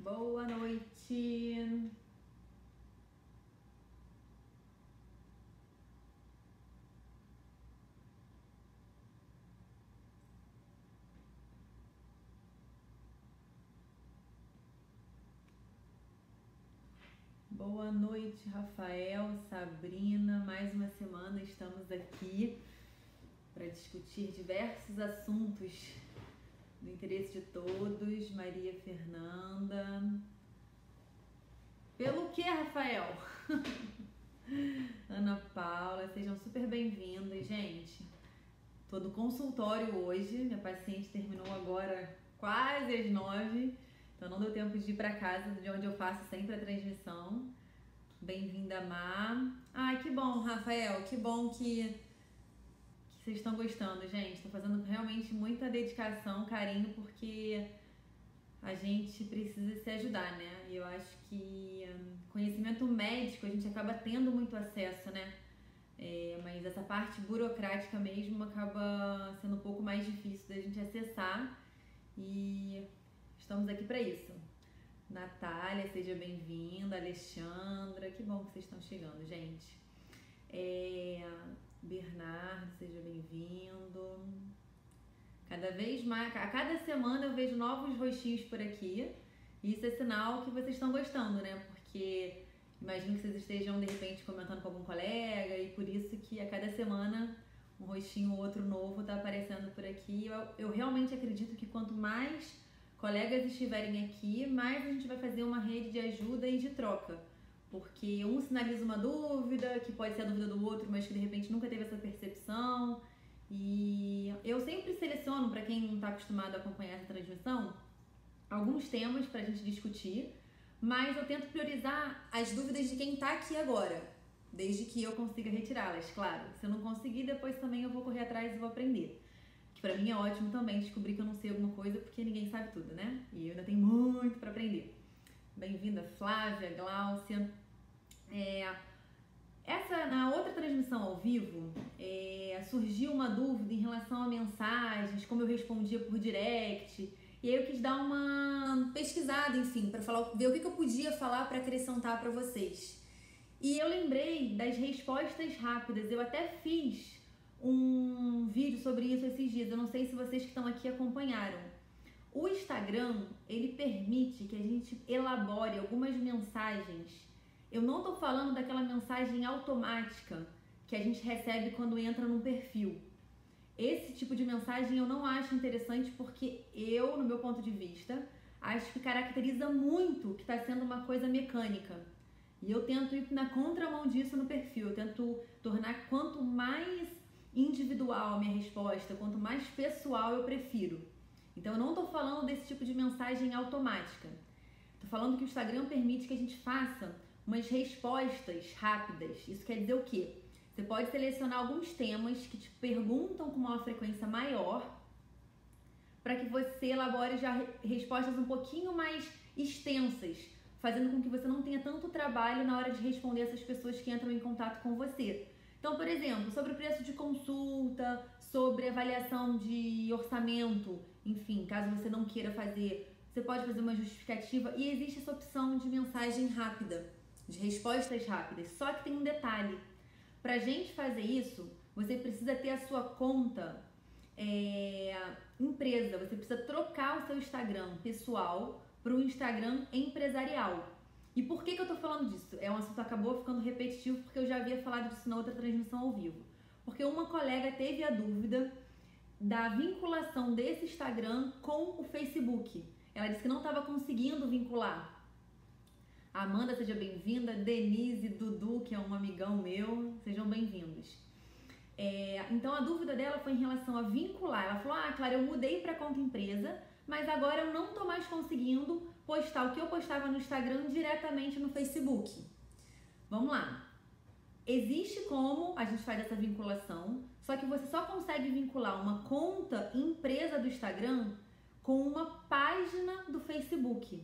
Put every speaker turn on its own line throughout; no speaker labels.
Boa noite. Boa noite, Rafael, Sabrina. Mais uma semana estamos aqui para discutir diversos assuntos do interesse de todos. Maria Fernanda. Pelo que, Rafael? Ana Paula, sejam super bem-vindos, gente. Tô no consultório hoje, minha paciente terminou agora quase às 9, então não deu tempo de ir para casa, de onde eu faço sempre a transmissão. Bem-vinda, Má. Ai, que bom, Rafael, que bom que vocês estão gostando, gente. Tô fazendo realmente muita dedicação, carinho, porque a gente precisa se ajudar, né? E eu acho que conhecimento médico a gente acaba tendo muito acesso, né? Mas essa parte burocrática mesmo acaba sendo um pouco mais difícil da gente acessar e estamos aqui para isso. Natália, seja bem-vinda. Alexandra, que bom que vocês estão chegando, gente. Bernardo, seja bem-vindo. Cada vez mais, a cada semana eu vejo novos rostinhos por aqui e isso é sinal que vocês estão gostando, né? Porque imagino que vocês estejam, de repente, comentando com algum colega e por isso que a cada semana um rostinho ou outro novo tá aparecendo por aqui. Eu realmente acredito que quanto mais colegas estiverem aqui, mais a gente vai fazer uma rede de ajuda e de troca. Porque um sinaliza uma dúvida, que pode ser a dúvida do outro, mas que de repente nunca teve essa percepção. E eu sempre seleciono, para quem não está acostumado a acompanhar essa transmissão, alguns temas para a gente discutir, mas eu tento priorizar as dúvidas de quem está aqui agora, desde que eu consiga retirá-las, claro. Se eu não conseguir, depois também eu vou correr atrás e vou aprender. Que para mim é ótimo também descobrir que eu não sei alguma coisa, porque ninguém sabe tudo, né? E eu ainda tenho muito para aprender. Bem-vinda, Flávia, Gláucia. Na outra transmissão ao vivo, surgiu uma dúvida em relação a mensagens, como eu respondia por direct. E aí eu quis dar uma pesquisada, enfim, para ver o que eu podia falar para acrescentar para vocês. E eu lembrei das respostas rápidas. Eu até fiz um vídeo sobre isso esses dias. Eu não sei se vocês que estão aqui acompanharam. O Instagram, ele permite que a gente elabore algumas mensagens. Eu não tô falando daquela mensagem automática que a gente recebe quando entra num perfil. Esse tipo de mensagem eu não acho interessante porque eu, no meu ponto de vista, acho que caracteriza muito que está sendo uma coisa mecânica. E eu tento ir na contramão disso no perfil. Eu tento tornar quanto mais individual a minha resposta, quanto mais pessoal eu prefiro. Então eu não tô falando desse tipo de mensagem automática. Tô falando que o Instagram permite que a gente faça umas respostas rápidas. Isso quer dizer o quê? Você pode selecionar alguns temas que te perguntam com uma frequência maior para que você elabore já respostas um pouquinho mais extensas, fazendo com que você não tenha tanto trabalho na hora de responder essas pessoas que entram em contato com você. Então, por exemplo, sobre o preço de consulta, sobre avaliação de orçamento, enfim, caso você não queira fazer, você pode fazer uma justificativa e existe essa opção de mensagem rápida, de respostas rápidas. Só que tem um detalhe. Pra gente fazer isso, você precisa ter a sua conta empresa. Você precisa trocar o seu Instagram pessoal para o Instagram empresarial. E por que eu tô falando disso? É um assunto que acabou ficando repetitivo porque eu já havia falado disso na outra transmissão ao vivo. Porque uma colega teve a dúvida da vinculação desse Instagram com o Facebook. Ela disse que não estava conseguindo vincular. Amanda, seja bem-vinda. Denise, Dudu, que é um amigão meu, sejam bem-vindos. Então a dúvida dela foi em relação a vincular. Ela falou, Clara, eu mudei para conta empresa, mas agora eu não tô mais conseguindo postar o que eu postava no Instagram diretamente no Facebook. Vamos lá. Existe como a gente faz essa vinculação, só que você só consegue vincular uma conta empresa do Instagram com uma página do Facebook.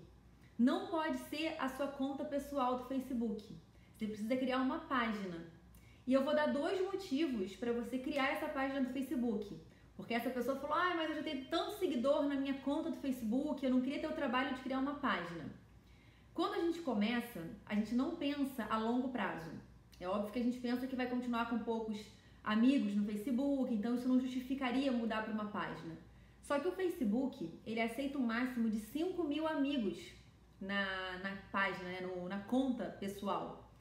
Não pode ser a sua conta pessoal do Facebook. Você precisa criar uma página. E eu vou dar 2 motivos para você criar essa página do Facebook. Porque essa pessoa falou, mas eu já tenho tanto seguidor na minha conta do Facebook, eu não queria ter o trabalho de criar uma página. Quando a gente começa, a gente não pensa a longo prazo. É óbvio que a gente pensa que vai continuar com poucos amigos no Facebook, então isso não justificaria mudar para uma página. Só que o Facebook, ele aceita um máximo de 5.000 amigos na página, né, na conta pessoal.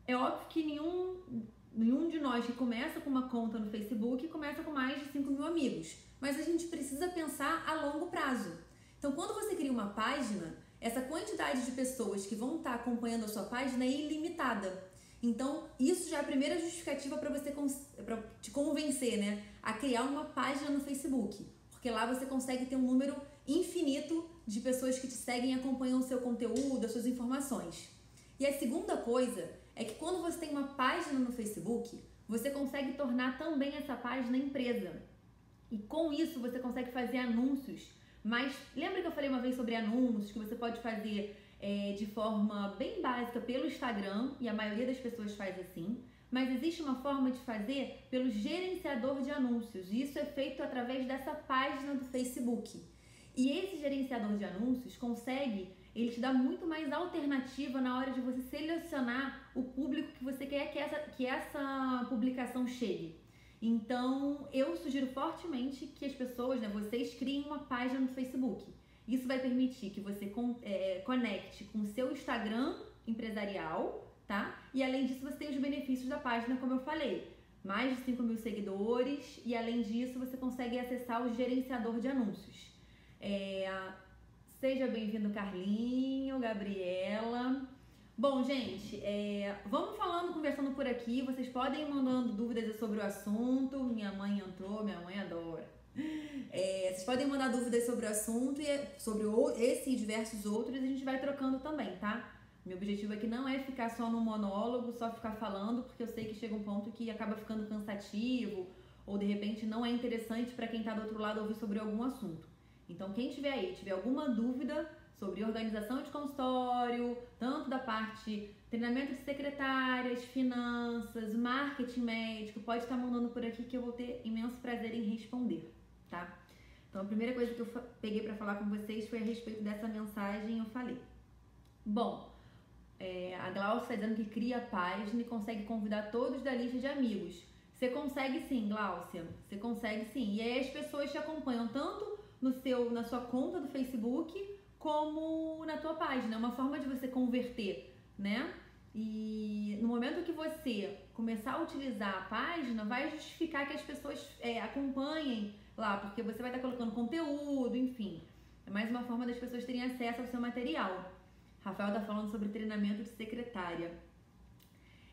É óbvio que nenhum de nós que começa com uma conta no Facebook começa com mais de 5.000 amigos, mas a gente precisa pensar a longo prazo. Então, quando você cria uma página, essa quantidade de pessoas que vão estar acompanhando a sua página é ilimitada. Então, isso já é a primeira justificativa para você pra te convencer, né, a criar uma página no Facebook, porque lá você consegue ter um número infinito de pessoas que te seguem e acompanham o seu conteúdo, as suas informações. E a segunda coisa é que quando você tem uma página no Facebook, você consegue tornar também essa página empresa. E com isso você consegue fazer anúncios. Mas lembra que eu falei uma vez sobre anúncios que você pode fazer de forma bem básica pelo Instagram, e a maioria das pessoas faz assim, mas existe uma forma de fazer pelo gerenciador de anúncios, e isso é feito através dessa página do Facebook. E esse gerenciador de anúncios ele te dá muito mais alternativa na hora de você selecionar o público que você quer que essa publicação chegue. Então, eu sugiro fortemente que as pessoas, né, vocês criem uma página no Facebook. Isso vai permitir que você conecte com o seu Instagram empresarial, tá? E além disso, você tem os benefícios da página, como eu falei. Mais de 5.000 seguidores e além disso, você consegue acessar o gerenciador de anúncios. Seja bem-vindo, Carlinho, Gabriela. Bom, gente, vamos conversando por aqui. Vocês podem ir mandando dúvidas sobre o assunto. Minha mãe entrou, minha mãe adora. Vocês podem mandar dúvidas sobre o assunto e sobre esse e diversos outros, e a gente vai trocando também, tá? Meu objetivo aqui não é ficar só no monólogo, só ficar falando, porque eu sei que chega um ponto que acaba ficando cansativo ou de repente não é interessante para quem tá do outro lado ouvir sobre algum assunto. Então, quem tiver alguma dúvida sobre organização de consultório, tanto da parte treinamento de secretárias, finanças, marketing médico, pode estar mandando por aqui que eu vou ter imenso prazer em responder, tá? Então, a primeira coisa que eu peguei para falar com vocês foi a respeito dessa mensagem, eu falei. Bom, a Glaucia está dizendo que cria a página e consegue convidar todos da lista de amigos. Você consegue sim, Glaucia, você consegue sim. E aí as pessoas te acompanham tanto na sua conta do Facebook como na tua página. É uma forma de você converter, né? E no momento que você começar a utilizar a página, vai justificar que as pessoas acompanhem lá, porque você vai estar colocando conteúdo, enfim. É mais uma forma das pessoas terem acesso ao seu material. Rafael está falando sobre treinamento de secretária.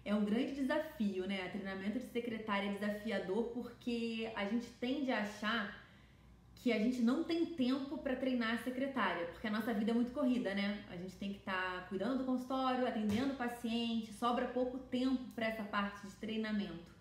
É um grande desafio, né? Treinamento de secretária é desafiador porque a gente tende a achar que a gente não tem tempo para treinar a secretária, porque a nossa vida é muito corrida, né? A gente tem que estar cuidando do consultório, atendendo o paciente, sobra pouco tempo para essa parte de treinamento.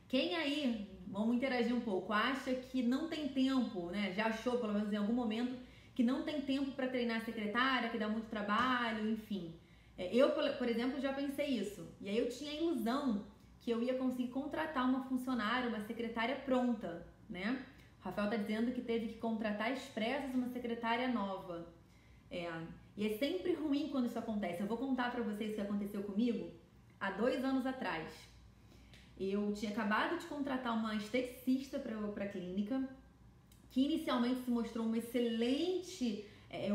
Quem aí, vamos interagir um pouco, acha que não tem tempo, né? Já achou, pelo menos em algum momento, que não tem tempo para treinar a secretária, que dá muito trabalho, enfim. Eu, por exemplo, já pensei isso. E aí eu tinha a ilusão que eu ia conseguir contratar uma funcionária, uma secretária pronta, né? O Rafael está dizendo que teve que contratar às pressas uma secretária nova. E é sempre ruim quando isso acontece. Eu vou contar para vocês o que aconteceu comigo há 2 anos atrás. Eu tinha acabado de contratar uma esteticista para a clínica, que inicialmente se mostrou uma excelente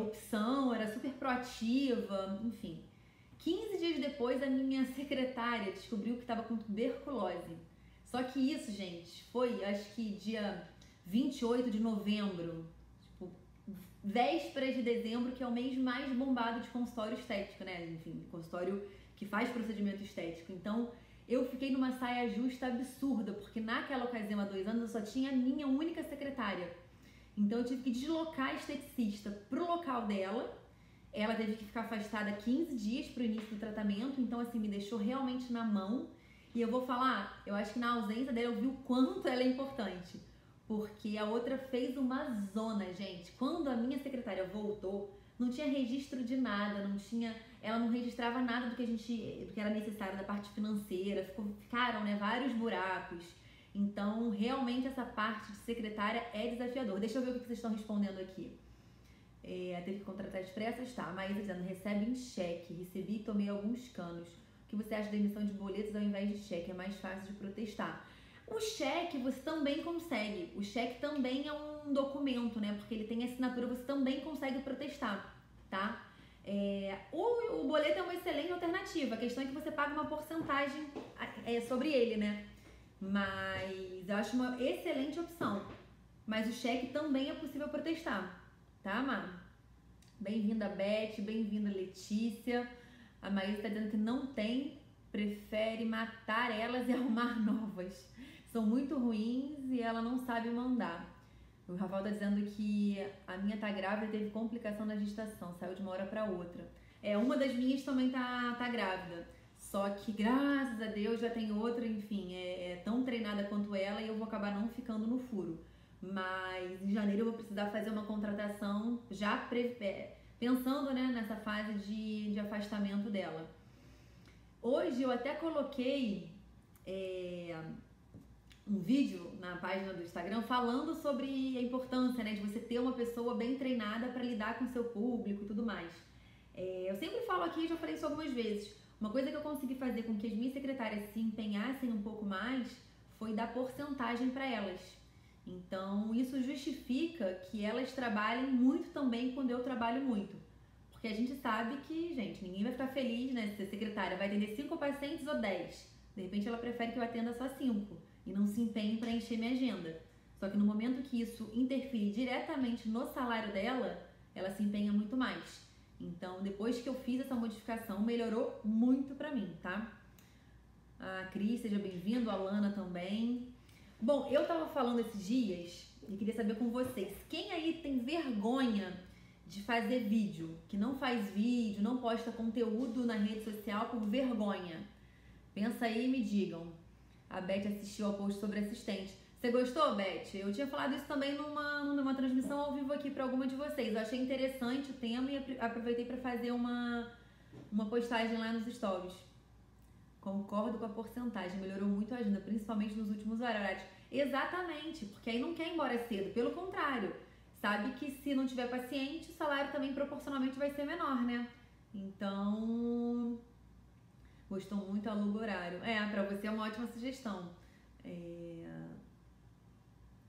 opção, era super proativa, enfim. 15 dias depois, a minha secretária descobriu que estava com tuberculose. Só que isso, gente, foi, acho que dia 28 de novembro, tipo, vésperas de dezembro, que é o mês mais bombado de consultório estético, né? Enfim, consultório que faz procedimento estético. Então, eu fiquei numa saia justa absurda, porque naquela ocasião, há 2 anos, eu só tinha a minha única secretária. Então, eu tive que deslocar a esteticista pro local dela. Ela teve que ficar afastada 15 dias pro início do tratamento. Então, assim, me deixou realmente na mão. E eu vou falar, eu acho que na ausência dela eu vi o quanto ela é importante. Porque a outra fez uma zona, gente. Quando a minha secretária voltou, não tinha registro de nada, ela não registrava nada do que era necessário da parte financeira, ficaram, né, vários buracos. Então, realmente essa parte de secretária é desafiador. Deixa eu ver o que vocês estão respondendo aqui. Teve que contratar expressas, tá? A Maísa dizendo, recebe em cheque, recebi e tomei alguns canos. O que você acha da emissão de boletos ao invés de cheque? É mais fácil de protestar. O cheque você também consegue. O cheque também é um documento, né? Porque ele tem assinatura, você também consegue protestar, tá? O boleto é uma excelente alternativa. A questão é que você paga uma porcentagem sobre ele, né? Mas eu acho uma excelente opção. Mas o cheque também é possível protestar, tá, Má? Bem-vinda, Beth. Bem-vinda, Letícia. A Maísa está dizendo que não tem, prefere matar elas e arrumar novas. São muito ruins e ela não sabe mandar. O Rafael tá dizendo que a minha tá grávida e teve complicação na gestação, saiu de uma hora para outra. Uma das minhas também tá grávida. Só que, graças a Deus, já tem outra, enfim, tão treinada quanto ela e eu vou acabar não ficando no furo. Mas em janeiro eu vou precisar fazer uma contratação já pensando, né, nessa fase de afastamento dela. Hoje eu até coloquei um vídeo na página do Instagram falando sobre a importância, né, de você ter uma pessoa bem treinada para lidar com o seu público e tudo mais. Eu sempre falo aqui, já falei isso algumas vezes, uma coisa que eu consegui fazer com que as minhas secretárias se empenhassem um pouco mais foi dar porcentagem para elas. Então, isso justifica que elas trabalhem muito também quando eu trabalho muito. Porque a gente sabe que, gente, ninguém vai ficar feliz, né, se a secretária vai atender 5 pacientes ou 10. De repente, ela prefere que eu atenda só 5 e não se empenhe para encher minha agenda. Só que no momento que isso interfere diretamente no salário dela, ela se empenha muito mais. Então, depois que eu fiz essa modificação, melhorou muito pra mim, tá? A Cris, seja bem-vindo, a Lana também. Bom, eu tava falando esses dias e queria saber com vocês, quem aí tem vergonha de fazer vídeo, que não faz vídeo, não posta conteúdo na rede social por vergonha? Pensa aí e me digam. A Beth assistiu ao post sobre assistente. Você gostou, Beth? Eu tinha falado isso também numa transmissão ao vivo aqui para alguma de vocês. Eu achei interessante o tema e aproveitei para fazer uma postagem lá nos stories. Concordo com a porcentagem, melhorou muito a agenda, principalmente nos últimos horários. Exatamente, porque aí não quer ir embora cedo, pelo contrário. Sabe que se não tiver paciente, o salário também proporcionalmente vai ser menor, né? Então, gostou muito, aluga horário. Pra você é uma ótima sugestão.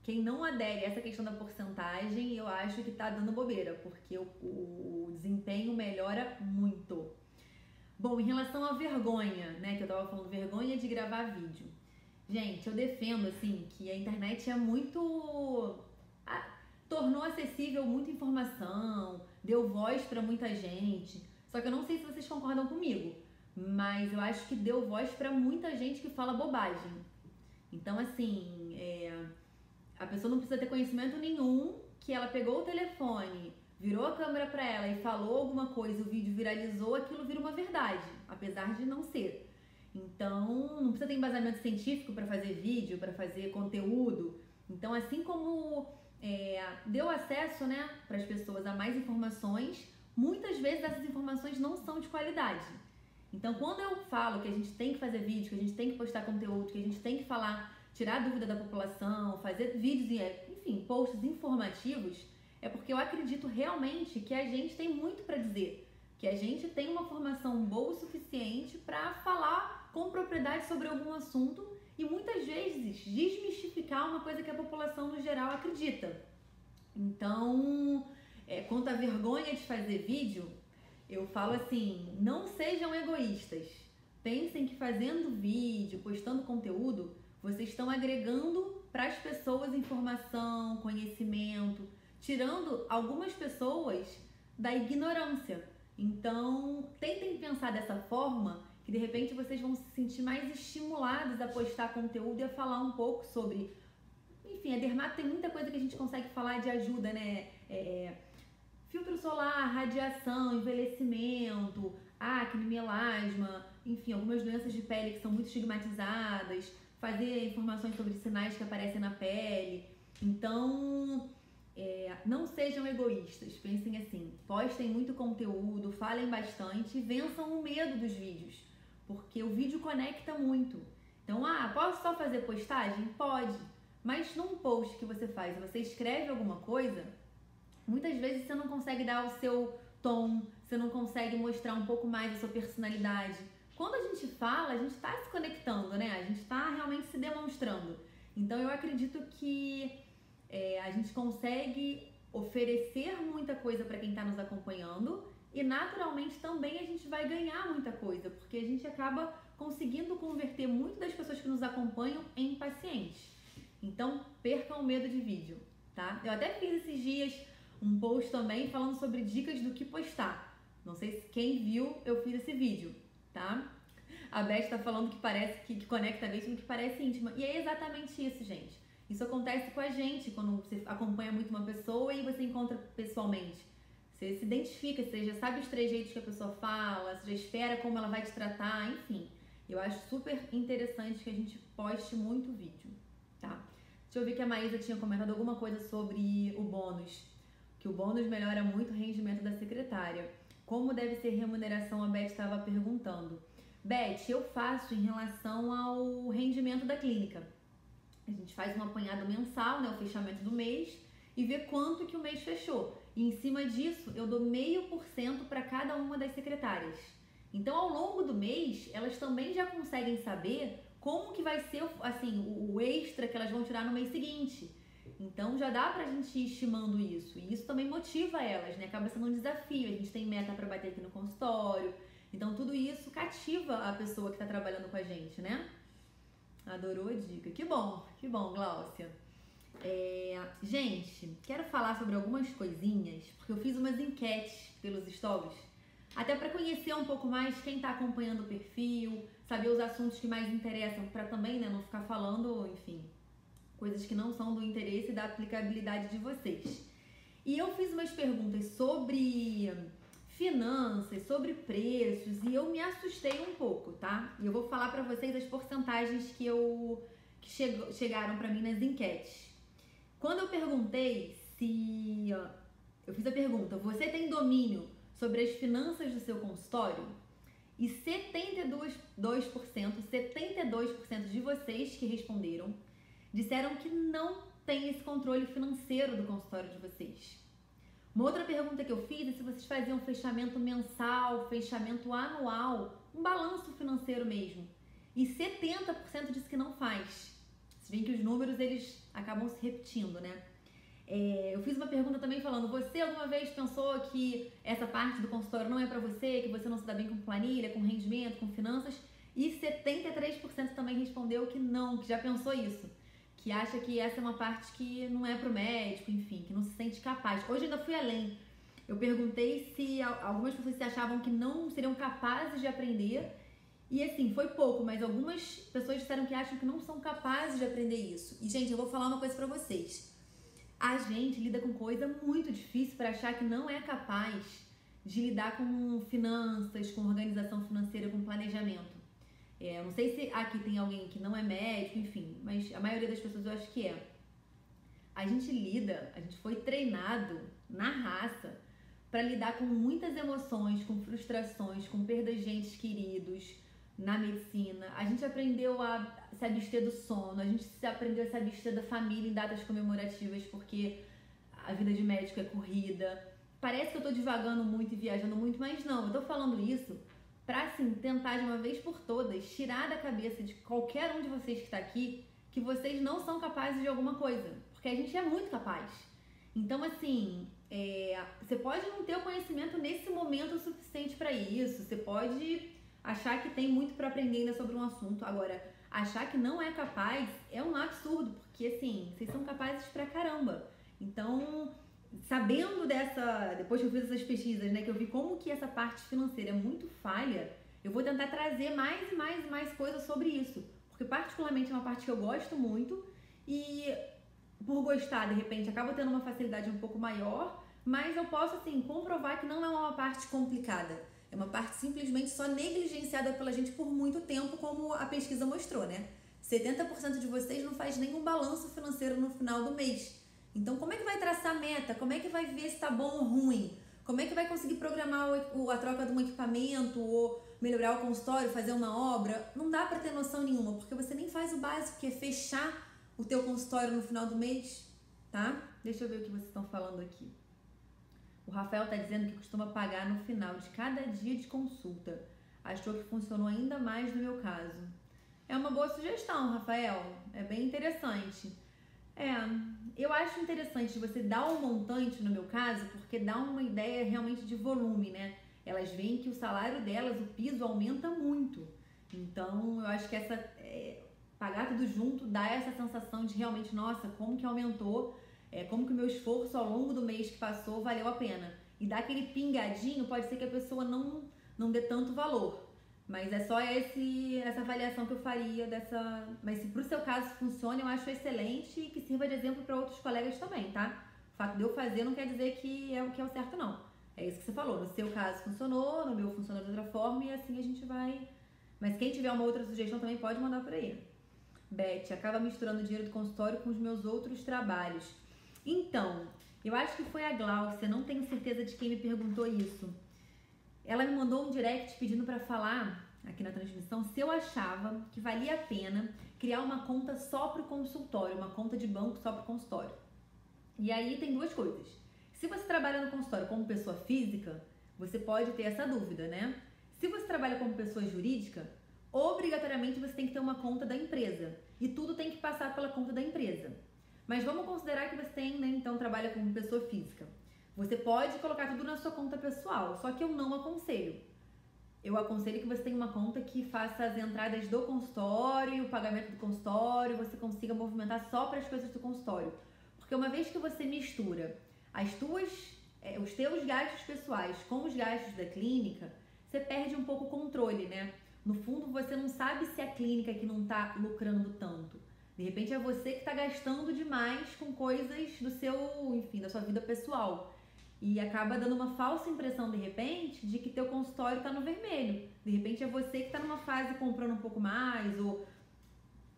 Quem não adere a essa questão da porcentagem, eu acho que tá dando bobeira, porque o desempenho melhora muito. Bom, em relação à vergonha, né, que eu tava falando, vergonha de gravar vídeo. Gente, eu defendo, assim, que a internet é muito... tornou acessível muita informação, deu voz pra muita gente. Só que eu não sei se vocês concordam comigo, mas eu acho que deu voz pra muita gente que fala bobagem. Então, assim, a pessoa não precisa ter conhecimento nenhum, que ela pegou o telefone, virou a câmera pra ela e falou alguma coisa, o vídeo viralizou, aquilo vira uma verdade, apesar de não ser. Então, não precisa ter embasamento científico para fazer vídeo, para fazer conteúdo. Então, assim como deu acesso, né, para as pessoas a mais informações, muitas vezes essas informações não são de qualidade. Então, quando eu falo que a gente tem que fazer vídeo, que a gente tem que postar conteúdo, que a gente tem que falar, tirar a dúvida da população, fazer vídeos, enfim, posts informativos, é porque eu acredito realmente que a gente tem muito para dizer, que a gente tem uma formação boa o suficiente para falar com propriedade sobre algum assunto e muitas vezes desmistificar uma coisa que a população no geral acredita. Então, quanto à vergonha de fazer vídeo, eu falo assim, não sejam egoístas. Pensem que fazendo vídeo, postando conteúdo, vocês estão agregando para as pessoas informação, conhecimento, tirando algumas pessoas da ignorância. Então, tentem pensar dessa forma, que de repente vocês vão se sentir mais estimulados a postar conteúdo e a falar um pouco sobre... Enfim, a dermato tem muita coisa que a gente consegue falar de ajuda, né? Filtro solar, radiação, envelhecimento, acne, melasma, enfim, algumas doenças de pele que são muito estigmatizadas, fazer informações sobre sinais que aparecem na pele. Então, não sejam egoístas, pensem assim, postem muito conteúdo, falem bastante e vençam o medo dos vídeos, porque o vídeo conecta muito. Então, posso só fazer postagem? Pode, mas num post que você faz, você escreve alguma coisa, muitas vezes você não consegue dar o seu tom, você não consegue mostrar um pouco mais a sua personalidade. Quando a gente fala, a gente está se conectando, né? A gente está realmente se demonstrando. Então eu acredito que a gente consegue oferecer muita coisa para quem está nos acompanhando e naturalmente também a gente vai ganhar muita coisa, porque a gente acaba conseguindo converter muito das pessoas que nos acompanham em pacientes. Então percam o medo de vídeo, tá? Eu até fiz esses dias um post também falando sobre dicas do que postar. Não sei se quem viu, eu fiz esse vídeo, tá? A Beth tá falando que parece que conecta mesmo, que parece íntima. E é exatamente isso, gente. Isso acontece com a gente quando você acompanha muito uma pessoa e você encontra pessoalmente. Você se identifica, você já sabe os trejeitos que a pessoa fala, você já espera como ela vai te tratar, enfim. Eu acho super interessante que a gente poste muito vídeo, tá? Deixa eu ver que a Maísa tinha comentado alguma coisa sobre o bônus. Que o bônus melhora muito o rendimento da secretária. Como deve ser remuneração, a Beth estava perguntando. Beth, eu faço em relação ao rendimento da clínica. A gente faz um apanhado mensal, né, o fechamento do mês, e vê quanto que o mês fechou. E em cima disso, eu dou 0,5% para cada uma das secretárias. Então, ao longo do mês, elas também já conseguem saber como que vai ser assim, o extra que elas vão tirar no mês seguinte. Então, já dá pra gente ir estimando isso. E isso também motiva elas, né? Acaba sendo um desafio. A gente tem meta para bater aqui no consultório. Então, tudo isso cativa a pessoa que está trabalhando com a gente, né? Adorou a dica. Que bom, Gláucia. Gente, quero falar sobre algumas coisinhas, porque eu fiz umas enquetes pelos stories, até para conhecer um pouco mais quem está acompanhando o perfil, saber os assuntos que mais interessam, para também, né, não ficar falando, enfim, coisas que não são do interesse e da aplicabilidade de vocês. E eu fiz umas perguntas sobre finanças, sobre preços, e eu me assustei um pouco, tá? E eu vou falar pra vocês as porcentagens que chegaram pra mim nas enquetes. Quando eu perguntei se... Eu fiz a pergunta, você tem domínio sobre as finanças do seu consultório? E 72% de vocês que responderam disseram que não tem esse controle financeiro do consultório de vocês. Uma outra pergunta que eu fiz é se vocês faziam fechamento mensal, fechamento anual, um balanço financeiro mesmo. E 70% disse que não faz. Vocês veem que os números, eles acabam se repetindo, né? Eu fiz uma pergunta também falando, você alguma vez pensou que essa parte do consultório não é pra você, que você não se dá bem com planilha, com rendimento, com finanças? E 73% também respondeu que não, que já pensou isso. Que acha que essa é uma parte que não é pro médico, enfim, que não se sente capaz. Hoje ainda fui além. Eu perguntei se algumas pessoas se achavam que não seriam capazes de aprender. E assim, foi pouco, mas algumas pessoas disseram que acham que não são capazes de aprender isso. E, gente, eu vou falar uma coisa pra vocês. A gente lida com coisa muito difícil para achar que não é capaz de lidar com finanças, com organização financeira, com planejamento. Não sei se aqui tem alguém que não é médico, enfim, mas a maioria das pessoas eu acho que é. A gente foi treinado na raça para lidar com muitas emoções, com frustrações, com perdas de entes queridos na medicina. A gente aprendeu a se abster do sono, a gente aprendeu a se abster da família em datas comemorativas, porque a vida de médico é corrida. Parece que eu tô divagando muito e viajando muito, mas não, eu tô falando isso pra, assim, tentar de uma vez por todas tirar da cabeça de qualquer um de vocês que tá aqui que vocês não são capazes de alguma coisa, porque a gente é muito capaz. Então, assim, você pode não ter o conhecimento nesse momento suficiente pra isso, você pode achar que tem muito pra aprender ainda sobre um assunto. Agora, achar que não é capaz é um absurdo, porque, assim, vocês são capazes pra caramba. Então, sabendo depois que eu fiz essas pesquisas, né, que eu vi como que essa parte financeira é muito falha, eu vou tentar trazer mais e mais e mais coisas sobre isso, porque particularmente é uma parte que eu gosto muito e por gostar, de repente, acabo tendo uma facilidade um pouco maior, mas eu posso, assim, comprovar que não é uma parte complicada, é uma parte simplesmente só negligenciada pela gente por muito tempo, como a pesquisa mostrou, né? 70% de vocês não faz nenhum balanço financeiro no final do mês. Então, como é que vai traçar meta? Como é que vai ver se tá bom ou ruim? Como é que vai conseguir programar a troca de um equipamento ou melhorar o consultório, fazer uma obra? Não dá pra ter noção nenhuma, porque você nem faz o básico, que é fechar o teu consultório no final do mês, tá? Deixa eu ver o que vocês estão falando aqui. O Rafael tá dizendo que costuma pagar no final de cada dia de consulta. Achou que funcionou ainda mais no meu caso. É uma boa sugestão, Rafael. É bem interessante. Eu acho interessante você dar um montante no meu caso, porque dá uma ideia realmente de volume, né? Elas veem que o salário delas, o piso aumenta muito. Então, eu acho que pagar tudo junto dá essa sensação de realmente, nossa, como que aumentou, como que o meu esforço ao longo do mês que passou valeu a pena. E dá aquele pingadinho, pode ser que a pessoa não dê tanto valor. Mas é só essa avaliação que eu faria dessa... Mas se pro seu caso funciona, eu acho excelente e que sirva de exemplo para outros colegas também, tá? O fato de eu fazer não quer dizer que é o o certo, não. É isso que você falou. No seu caso funcionou, no meu funcionou de outra forma e assim a gente vai... Mas quem tiver uma outra sugestão também pode mandar por aí. Beth, acaba misturando o dinheiro do consultório com os meus outros trabalhos. Então, eu acho que foi a Glaucia, não tenho certeza de quem me perguntou isso. Ela me mandou um direct pedindo para falar aqui na transmissão se eu achava que valia a pena criar uma conta só para o consultório, uma conta de banco só para o consultório. E aí tem duas coisas. Se você trabalha no consultório como pessoa física, você pode ter essa dúvida, né? Se você trabalha como pessoa jurídica, obrigatoriamente você tem que ter uma conta da empresa e tudo tem que passar pela conta da empresa. Mas vamos considerar que você tem, né, então trabalha como pessoa física. Você pode colocar tudo na sua conta pessoal, só que eu não aconselho. Eu aconselho que você tenha uma conta que faça as entradas do consultório, o pagamento do consultório, você consiga movimentar só para as coisas do consultório. Porque uma vez que você mistura os teus gastos pessoais com os gastos da clínica, você perde um pouco o controle, né? No fundo, você não sabe se a clínica que não está lucrando tanto. De repente é você que está gastando demais com coisas da sua vida pessoal. E acaba dando uma falsa impressão, de repente, de que teu consultório está no vermelho. De repente é você que está numa fase comprando um pouco mais ou,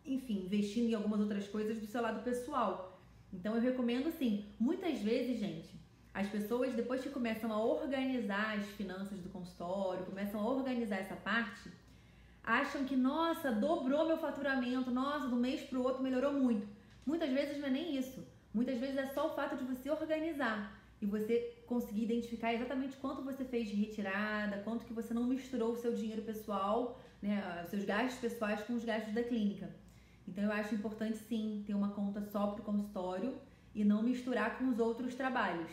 enfim, investindo em algumas outras coisas do seu lado pessoal. Então eu recomendo, assim, muitas vezes, gente, as pessoas depois que começam a organizar as finanças do consultório, começam a organizar essa parte, acham que, nossa, dobrou meu faturamento, nossa, do mês pro outro melhorou muito. Muitas vezes não é nem isso. Muitas vezes é só o fato de você organizar e você conseguir identificar exatamente quanto você fez de retirada, quanto que você não misturou o seu dinheiro pessoal, né, os seus gastos pessoais com os gastos da clínica. Então eu acho importante sim ter uma conta só pro consultório e não misturar com os outros trabalhos.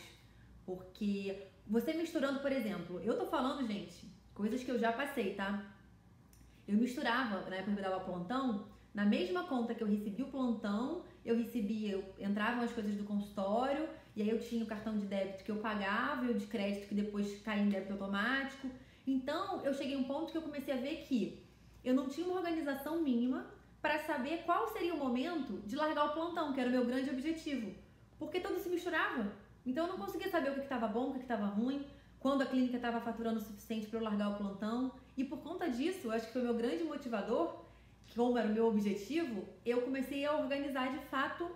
Porque você misturando, por exemplo, eu tô falando, gente, coisas que eu já passei, tá? Eu misturava, na época que eu dava plantão, na mesma conta que eu recebia o plantão, entravam as coisas do consultório, e aí eu tinha o cartão de débito que eu pagava e o de crédito que depois caía em débito automático. Então, eu cheguei a um ponto que eu comecei a ver que eu não tinha uma organização mínima para saber qual seria o momento de largar o plantão, que era o meu grande objetivo. Porque tudo se misturava. Então, eu não conseguia saber o que estava bom, o que estava ruim, quando a clínica estava faturando o suficiente para eu largar o plantão. E por conta disso, eu acho que foi o meu grande motivador, como era o meu objetivo, eu comecei a organizar de fato,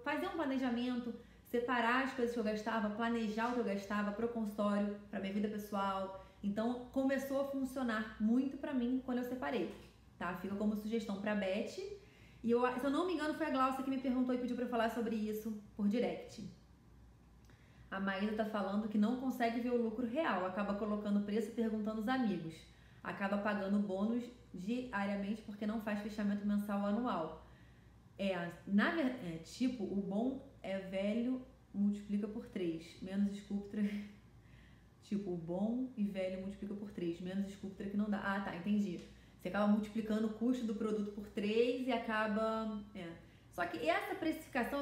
fazer um planejamento, separar as coisas que eu gastava, planejar o que eu gastava para o consultório, para minha vida pessoal. Então, começou a funcionar muito para mim quando eu separei, tá? Fica como sugestão para a Beth. E se eu não me engano, foi a Glaucia que me perguntou e pediu para eu falar sobre isso por direct. A Maísa tá falando que não consegue ver o lucro real, acaba colocando preço e perguntando aos amigos. Acaba pagando bônus diariamente porque não faz fechamento mensal ou anual. Tipo, o bom é velho, multiplica por 3, menos Sculptra. Tipo, o bom e velho multiplica por 3, menos Sculptra que não dá. Ah, tá, entendi. Você acaba multiplicando o custo do produto por 3 e acaba... Só que essa precificação,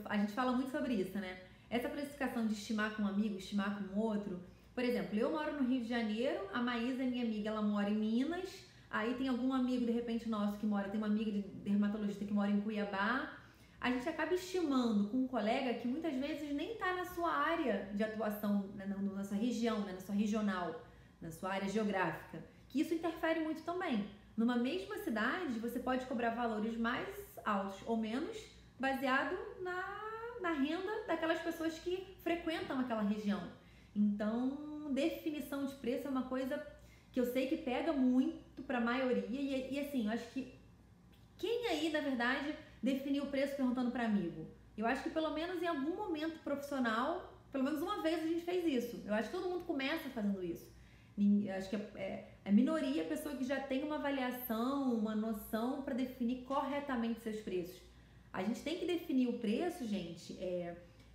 a gente fala muito sobre isso, né? Essa precificação de estimar com um amigo, estimar com outro. Por exemplo, eu moro no Rio de Janeiro, a Maísa é minha amiga, ela mora em Minas. Aí tem algum amigo, de repente, nosso que tem uma amiga de dermatologista que mora em Cuiabá. A gente acaba estimando com um colega que muitas vezes nem está na sua área de atuação, né, na sua região, né, na sua regional, na sua área geográfica. Que isso interfere muito também. Numa mesma cidade, você pode cobrar valores mais altos ou menos, baseado na renda daquelas pessoas que frequentam aquela região. Então, definição de preço é uma coisa que eu sei que pega muito para a maioria e assim, eu acho que quem aí, na verdade, definiu o preço perguntando para amigo? Eu acho que pelo menos em algum momento profissional Pelo menos uma vez a gente fez isso. Eu acho que todo mundo começa fazendo isso. Acho que é minoria a pessoa que já tem uma avaliação, uma noção para definir corretamente seus preços. A gente tem que definir o preço, gente,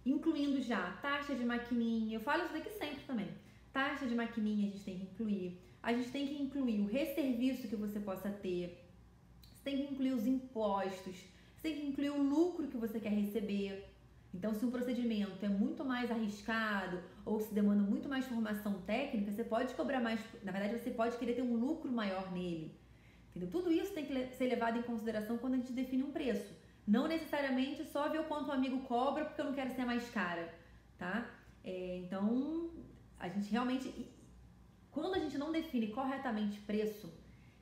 incluindo já taxa de maquininha. Eu falo isso daqui sempre também. Taxa de maquininha a gente tem que incluir. A gente tem que incluir o resserviço que você possa ter. Você tem que incluir os impostos. Você tem que incluir o lucro que você quer receber. Então, se um procedimento é muito mais arriscado ou se demanda muito mais formação técnica, você pode cobrar mais. Na verdade, você pode querer ter um lucro maior nele. Entendeu? Tudo isso tem que ser levado em consideração quando a gente define um preço. Não necessariamente só ver o quanto o amigo cobra porque eu não quero ser mais cara, tá? Então, a gente realmente... Quando a gente não define corretamente preço,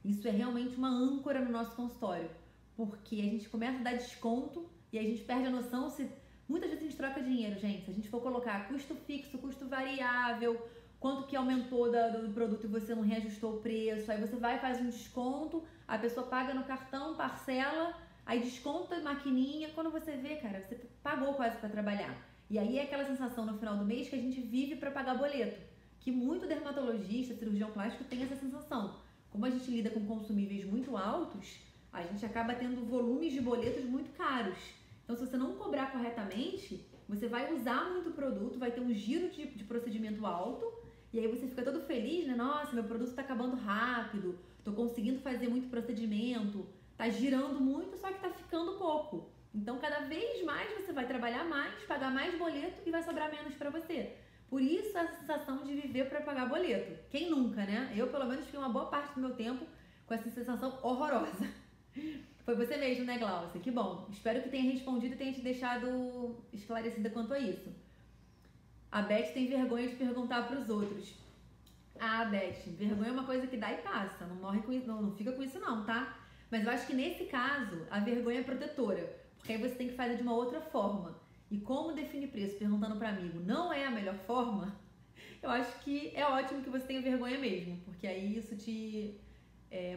isso é realmente uma âncora no nosso consultório. Porque a gente começa a dar desconto e a gente perde a noção se... Muitas vezes a gente troca dinheiro, gente. Se a gente for colocar custo fixo, custo variável, quanto que aumentou do produto e você não reajustou o preço, aí você vai e faz um desconto, a pessoa paga no cartão, parcela, aí desconta a maquininha. Quando você vê, cara, você pagou quase para trabalhar. E aí é aquela sensação no final do mês que a gente vive para pagar boleto. Que muito dermatologista, cirurgião plástico tem essa sensação. Como a gente lida com consumíveis muito altos, a gente acaba tendo volumes de boletos muito caros. Então, se você não cobrar corretamente, você vai usar muito produto, vai ter um giro de procedimento alto, e aí você fica todo feliz, né? Nossa, meu produto está acabando rápido, tô conseguindo fazer muito procedimento, tá girando muito, só que tá ficando pouco. Então, cada vez mais você vai trabalhar mais, pagar mais boleto e vai sobrar menos para você. Por isso, a sensação de viver para pagar boleto. Quem nunca, né? Eu, pelo menos, fiquei uma boa parte do meu tempo com essa sensação horrorosa. Foi você mesmo, né, Glaucia? Que bom. Espero que tenha respondido e tenha te deixado esclarecida quanto a isso. A Beth tem vergonha de perguntar para os outros. Ah, Beth, vergonha é uma coisa que dá e passa. Não morre com isso, não fica com isso não, tá? Mas eu acho que nesse caso, a vergonha é protetora. Porque aí você tem que fazer de uma outra forma. E como definir preço perguntando para amigo não é a melhor forma, eu acho que é ótimo que você tenha vergonha mesmo. Porque aí isso te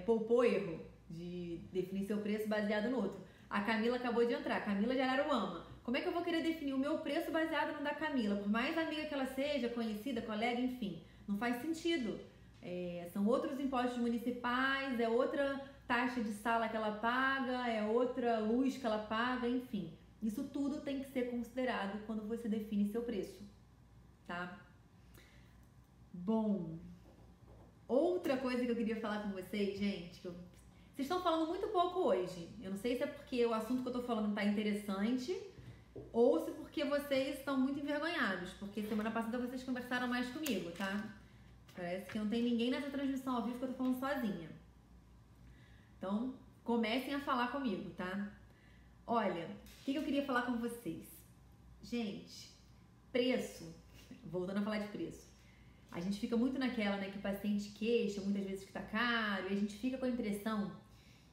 poupou erro de definir seu preço baseado no outro. A Camila acabou de entrar, Camila de Araruama. Como é que eu vou querer definir o meu preço baseado no da Camila? Por mais amiga que ela seja, conhecida, colega, enfim, não faz sentido. São outros impostos municipais, é outra taxa de sala que ela paga, é outra luz que ela paga, enfim. Isso tudo tem que ser considerado quando você define seu preço, tá? Bom, outra coisa que eu queria falar com vocês, gente, vocês estão falando muito pouco hoje. Eu não sei se é porque o assunto que eu tô falando tá interessante ou se porque vocês estão muito envergonhados, porque semana passada vocês conversaram mais comigo, tá? Parece que não tem ninguém nessa transmissão ao vivo que eu tô falando sozinha. Então, comecem a falar comigo, tá? Olha, o que eu queria falar com vocês? Gente, preço, voltando a falar de preço. A gente fica muito naquela, né, que o paciente queixa muitas vezes que tá caro e a gente fica com a impressão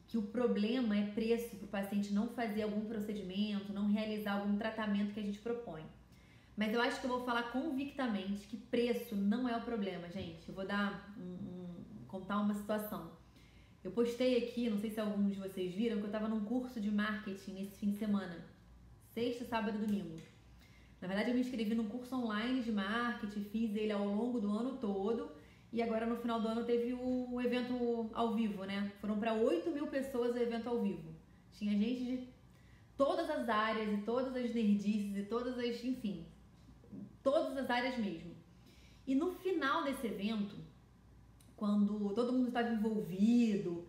que o problema é preço para o paciente não fazer algum procedimento, não realizar algum tratamento que a gente propõe. Mas eu acho que eu vou falar convictamente que preço não é o problema, gente. Eu vou dar contar uma situação. Eu postei aqui, não sei se alguns de vocês viram, que eu estava num curso de marketing nesse fim de semana. Sexta, sábado e domingo. Na verdade, eu me inscrevi num curso online de marketing, fiz ele ao longo do ano todo. E agora, no final do ano, teve o evento ao vivo, né? Foram para 8.000 pessoas o evento ao vivo. Tinha gente de todas as áreas e todas as nerdices e todas as, enfim, todas as áreas mesmo. E no final desse evento, quando todo mundo estava envolvido,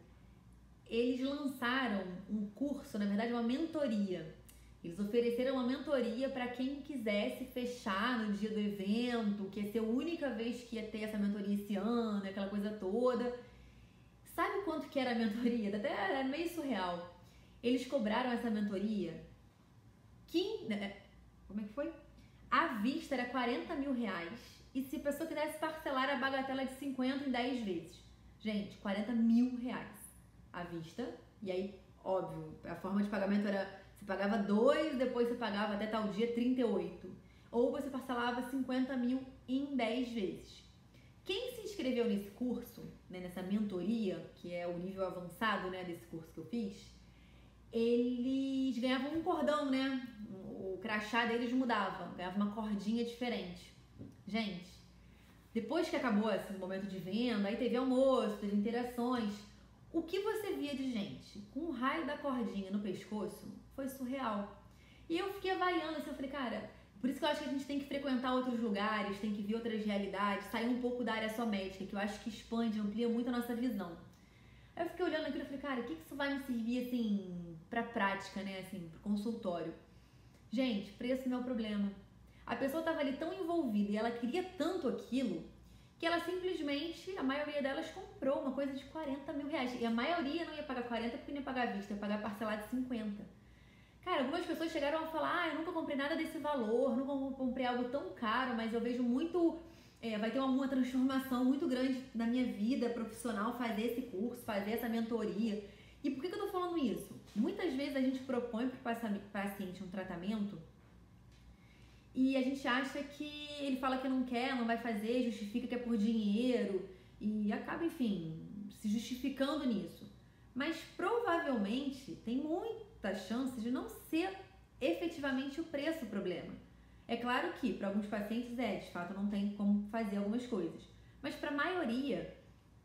eles lançaram um curso, na verdade uma mentoria. Eles ofereceram uma mentoria para quem quisesse fechar no dia do evento, que ia ser a única vez que ia ter essa mentoria esse ano, aquela coisa toda. Sabe quanto que era a mentoria? Até era meio surreal. Eles cobraram essa mentoria, como é que foi? À vista era 40 mil reais. E se a pessoa quisesse parcelar a bagatela de 50 em 10 vezes. Gente, 40 mil reais à vista. E aí, óbvio, a forma de pagamento era... Você pagava 2, depois você pagava até tal dia 38. Ou você parcelava 50 mil em 10 vezes. Quem se inscreveu nesse curso, né, nessa mentoria, que é o nível avançado, né, desse curso que eu fiz, eles ganhavam um cordão, né? O crachá deles mudava, ganhava uma cordinha diferente. Gente, depois que acabou esse momento de venda, aí teve almoço, teve interações, o que você via de gente com o raio da cordinha no pescoço foi surreal. E eu fiquei avaliando assim, eu falei, cara, por isso que eu acho que a gente tem que frequentar outros lugares, tem que ver outras realidades, sair um pouco da área só médica, que eu acho que expande, amplia muito a nossa visão. Aí eu fiquei olhando aquilo e falei, cara, o que isso vai me servir, assim, pra prática, né, assim, pro consultório? Gente, preço não é o problema. A pessoa tava ali tão envolvida e ela queria tanto aquilo, que ela simplesmente, a maioria delas comprou uma coisa de 40 mil reais. E a maioria não ia pagar 40 porque não ia pagar à vista, ia pagar parcelado de 50. Cara, algumas pessoas chegaram a falar, eu nunca comprei nada desse valor, nunca comprei algo tão caro, mas eu vejo muito, vai ter uma transformação muito grande na minha vida profissional fazer esse curso, fazer essa mentoria. E por que eu tô falando isso? Muitas vezes a gente propõe para o paciente um tratamento e a gente acha que ele fala que não quer, não vai fazer, justifica que é por dinheiro e acaba, enfim, se justificando nisso. Mas provavelmente tem muita chance de não ser efetivamente o preço o problema. É claro que para alguns pacientes de fato não tem como fazer algumas coisas. Mas para a maioria,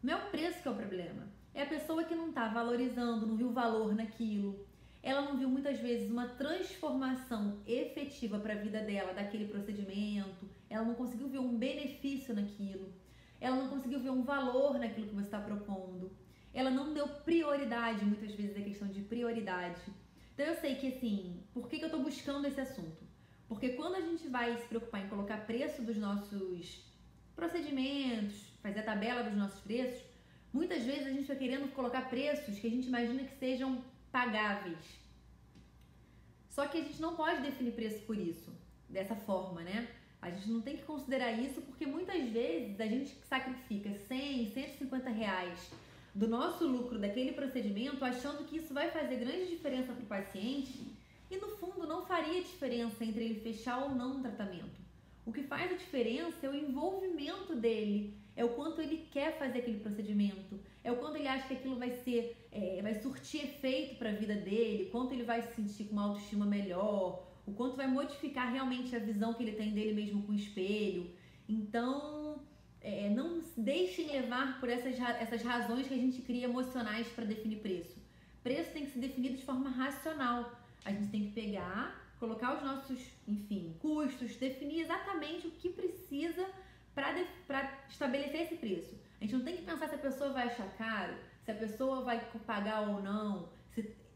não é o preço que é o problema. É a pessoa que não está valorizando, não viu valor naquilo. Ela não viu muitas vezes uma transformação efetiva para a vida dela daquele procedimento. Ela não conseguiu ver um benefício naquilo. Ela não conseguiu ver um valor naquilo que você está propondo. Ela não deu prioridade, muitas vezes, a questão de prioridade. Então eu sei que assim, por que eu estou buscando esse assunto? Porque quando a gente vai se preocupar em colocar preço dos nossos procedimentos, fazer a tabela dos nossos preços, muitas vezes a gente vai querendo colocar preços que a gente imagina que sejam pagáveis. Só que a gente não pode definir preço por isso, dessa forma, né? A gente não tem que considerar isso porque muitas vezes a gente sacrifica 100, 150 reais do nosso lucro daquele procedimento achando que isso vai fazer grande diferença para o paciente e no fundo não faria diferença entre ele fechar ou não um tratamento. O que faz a diferença é o envolvimento dele, é o quanto ele quer fazer aquele procedimento, é o quanto ele acha que aquilo vai vai surtir efeito para a vida dele, quanto ele vai se sentir com uma autoestima melhor, o quanto vai modificar realmente a visão que ele tem dele mesmo com o espelho. Então, não deixem levar por essas razões que a gente cria emocionais para definir preço. Preço tem que ser definido de forma racional. A gente tem que pegar, colocar os nossos, enfim, custos, definir exatamente o que precisa para estabelecer esse preço. A gente não tem que pensar se a pessoa vai achar caro, se a pessoa vai pagar ou não,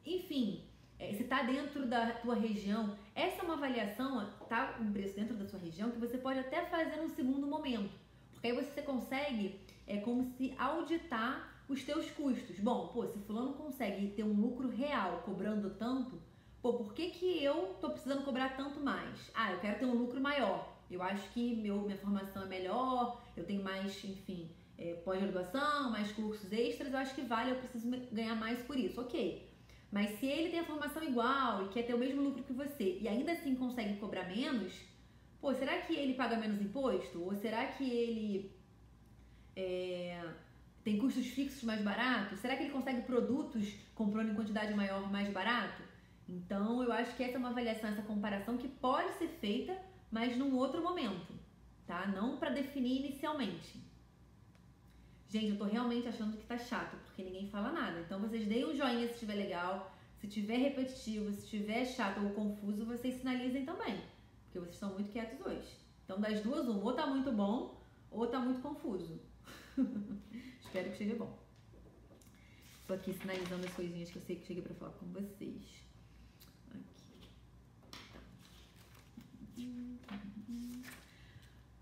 enfim, se está dentro da tua região. Essa é uma avaliação, tá um preço dentro da sua região que você pode até fazer num segundo momento, porque aí você consegue, como se auditar os teus custos. Bom, se fulano consegue ter um lucro real cobrando tanto, por que eu tô precisando cobrar tanto mais? Eu quero ter um lucro maior. Eu acho que minha formação é melhor, eu tenho mais, enfim, pós-graduação, mais cursos extras, eu acho que vale, eu preciso ganhar mais por isso, ok. Mas se ele tem a formação igual e quer ter o mesmo lucro que você e ainda assim consegue cobrar menos, será que ele paga menos imposto? Ou será que ele tem custos fixos mais baratos? Será que ele consegue produtos comprando em quantidade maior mais barato? Então, eu acho que essa é uma avaliação, essa comparação que pode ser feita, mas num outro momento, tá? Não para definir inicialmente. Gente, eu tô realmente achando que tá chato, porque ninguém fala nada. Então, vocês deem um joinha se estiver legal, se tiver repetitivo, se estiver chato ou confuso, vocês sinalizem também, porque vocês estão muito quietos hoje. Então, das duas, ou tá muito bom, ou tá muito confuso. Espero que esteja bom. Tô aqui sinalizando as coisinhas que eu sei que cheguei pra falar com vocês.